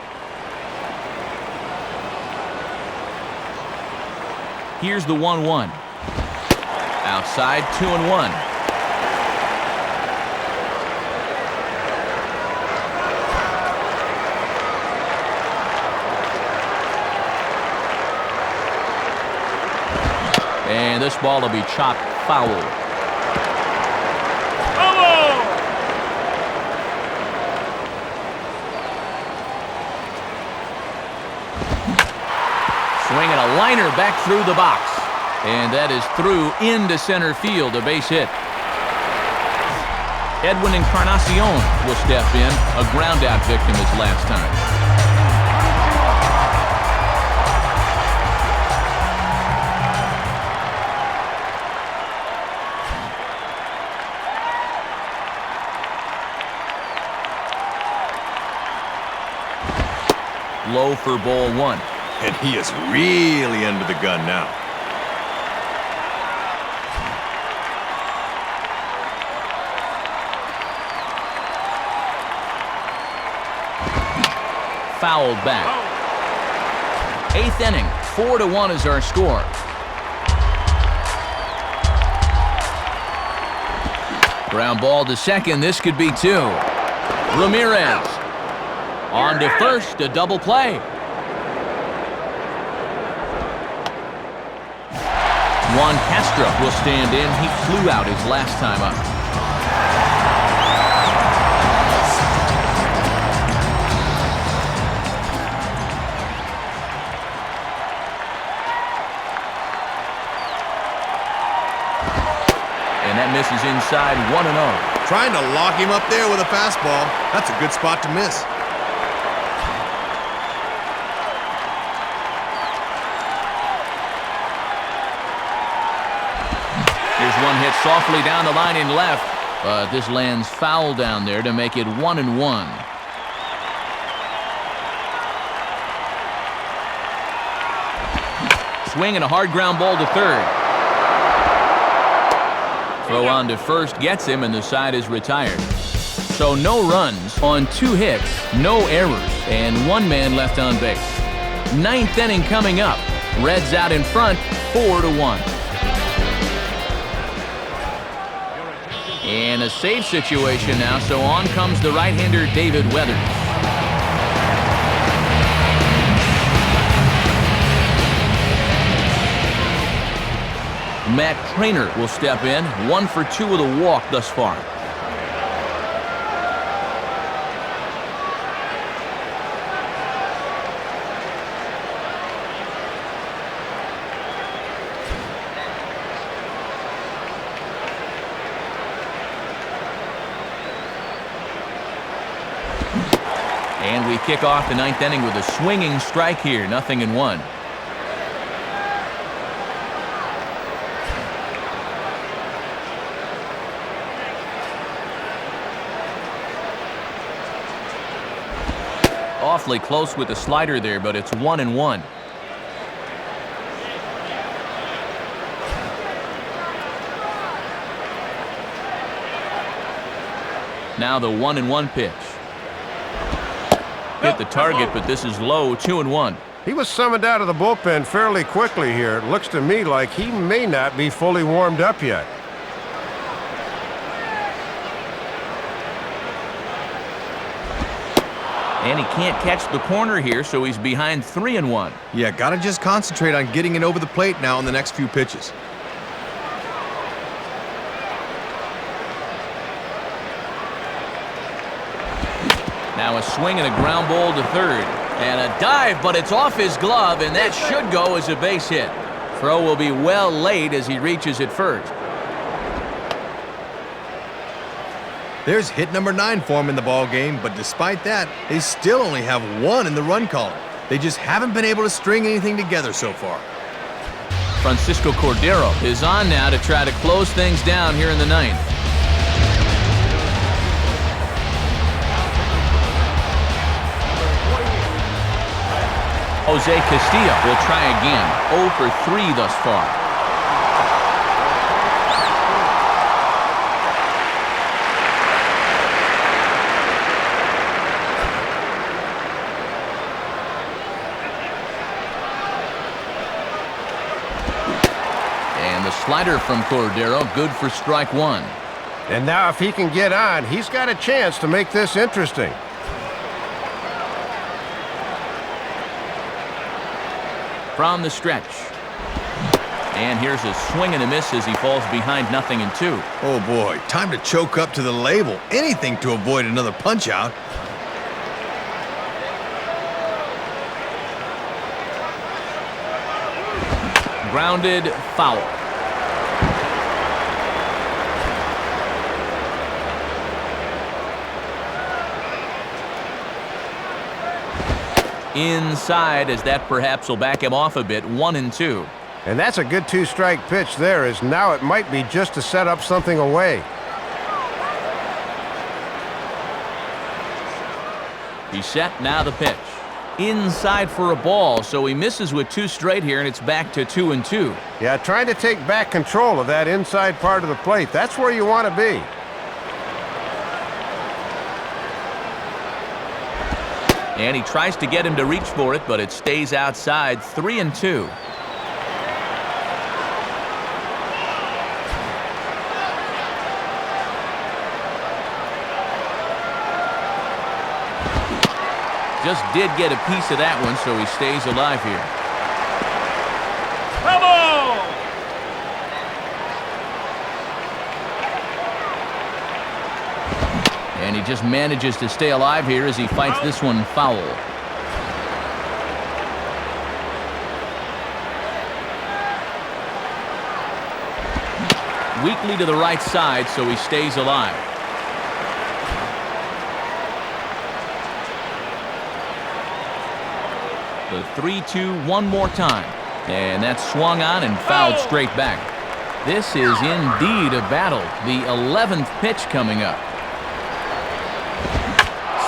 Here's the 1-1. Outside, 2-1. And this ball will be chopped foul. Swinging a liner back through the box. And that is through into center field, a base hit. Edwin Encarnacion will step in, a ground-out victim his last time. Low for ball one. And he is really under the gun now. Fouled back. Eighth inning, 4-1 is our score. Ground ball to second. This could be two. Ramirez on to first, a double play. Juan Castro will stand in. He flew out his last time up. And that misses inside, 1-0. Trying to lock him up there with a fastball. That's a good spot to miss. Here's one hit softly down the line in left, but this lands foul down there to make it 1-1. Swing and a hard ground ball to third. Throw on to first gets him, and the side is retired. So no runs on 2 hits, no errors, and 1 man left on base. 9th inning coming up. Reds out in front, 4-1. And a save situation now, so on comes the right-hander David Weathers. Matt Trainer will step in, 1 for 2 with a walk thus far. And we kick off the 9th inning with a swinging strike here, 0-1. Awfully close with the slider there, but it's 1-1. Now the 1-1 pitch. Hit the target, but this is low, 2-1. He was summoned out of the bullpen fairly quickly here. It looks to me like he may not be fully warmed up yet. And he can't catch the corner here, so he's behind 3-1. Yeah, gotta just concentrate on getting it over the plate now in the next few pitches. Now a swing and a ground ball to third. And a dive, but it's off his glove, and that should go as a base hit. Throw will be well late as he reaches it first. There's hit number 9 for him in the ball game, but despite that, they still only have 1 in the run column. They just haven't been able to string anything together so far. Francisco Cordero is on now to try to close things down here in the 9th. Jose Castillo will try again. 0 for 3 thus far. And the slider from Cordero, good for strike 1. And now if he can get on, he's got a chance to make this interesting. From the stretch. And here's a swing and a miss as he falls behind 0-2. Oh boy, time to choke up to the label. Anything to avoid another punch out. Grounded, foul. Inside, as that perhaps will back him off a bit. 1-2. And that's a good 2-strike pitch there, as now it might be just to set up something away. He's set, now the pitch. Inside for a ball, so he misses with 2 straight here, and it's back to 2-2. Yeah, trying to take back control of that inside part of the plate. That's where you want to be. And he tries to get him to reach for it, but it stays outside. 3-2. Just did get a piece of that one, so he stays alive here. Bravo! And he just manages to stay alive here as he fights this one foul. Weakly to the right side, so he stays alive. The 3-2 one more time. And that's swung on and fouled straight back. This is indeed a battle. The 11th pitch coming up.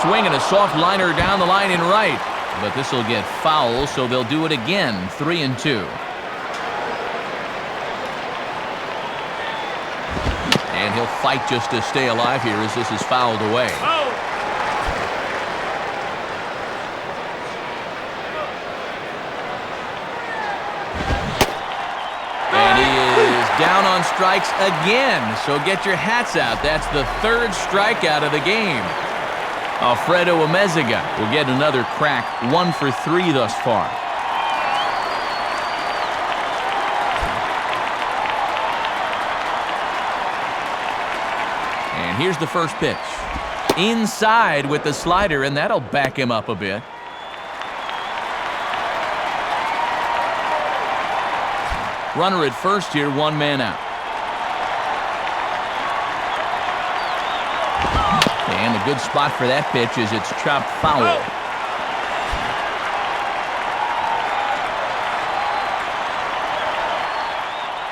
Swing and a soft liner down the line in right. But this will get foul, so they'll do it again. 3-2. And he'll fight just to stay alive here as this is fouled away. And he is down on strikes again, so get your hats out. That's the 3rd strikeout of the game. Alfredo Amezaga will get another crack. 1 for 3 thus far. And here's the first pitch. Inside with the slider, and that'll back him up a bit. Runner at first here, 1 man out. And a good spot for that pitch is it's chopped foul.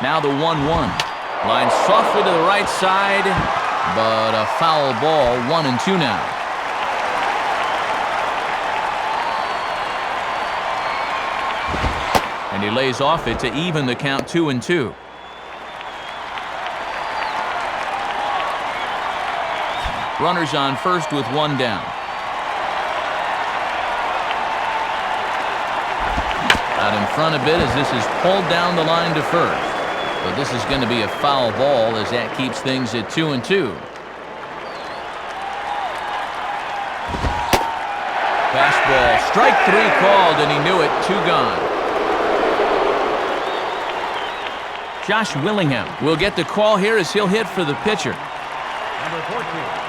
Now the 1-1. Line softly to the right side, but a foul ball. 1-2 now. And he lays off it to even the count. 2-2. Runners on first with 1 down. Out in front a bit as this is pulled down the line to first. But this is going to be a foul ball as that keeps things at 2-2. Fastball, strike 3 called, and he knew it. 2 gone. Josh Willingham will get the call here as he'll hit for the pitcher. Number 14.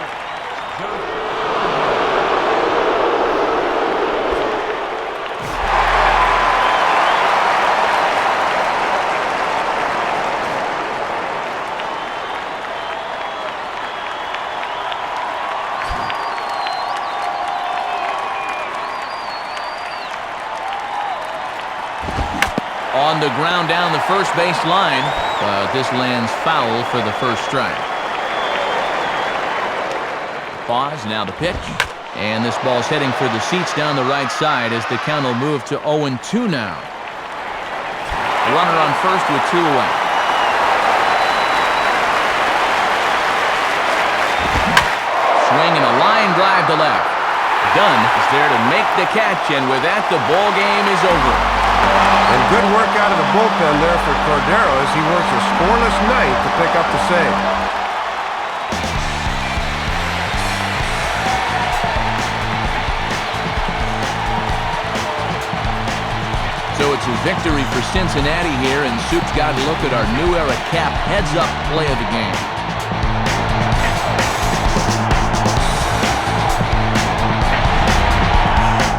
On the ground down the first base line, but this lands foul for the first strike. Pause, now the pitch. And this ball's heading for the seats down the right side as the count will move to 0-2 now. Runner on first with 2 away. Swing and a line drive to left. Dunn is there to make the catch, and with that, the ball game is over. And good work out of the bullpen there for Cordero as he works a scoreless ninth to pick up the save. So it's a victory for Cincinnati here, and Soup's got a look at our new era cap heads-up play of the game.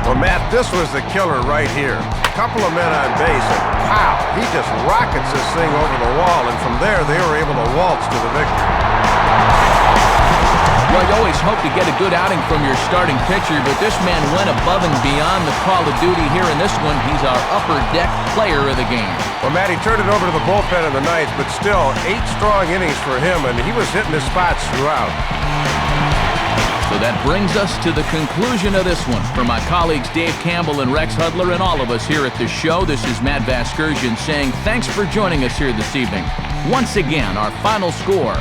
Well, Matt, this was the killer right here. A couple of men on base, and pow! He just rockets this thing over the wall, and from there they were able to waltz to the victory. Well, you always hope to get a good outing from your starting pitcher, but this man went above and beyond the call of duty here in this one. He's our upper deck player of the game. Well, Matt, he turned it over to the bullpen in the ninth, but still, 8 strong innings for him, and he was hitting his spots throughout. So that brings us to the conclusion of this one. For my colleagues Dave Campbell and Rex Hudler and all of us here at the show, this is Matt Vasgersian saying thanks for joining us here this evening. Once again, our final score.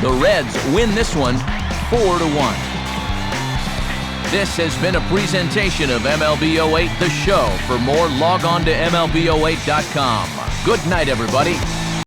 The Reds win this one 4-1. This has been a presentation of MLB 08 The Show. For more, log on to MLB08.com. Good night, everybody.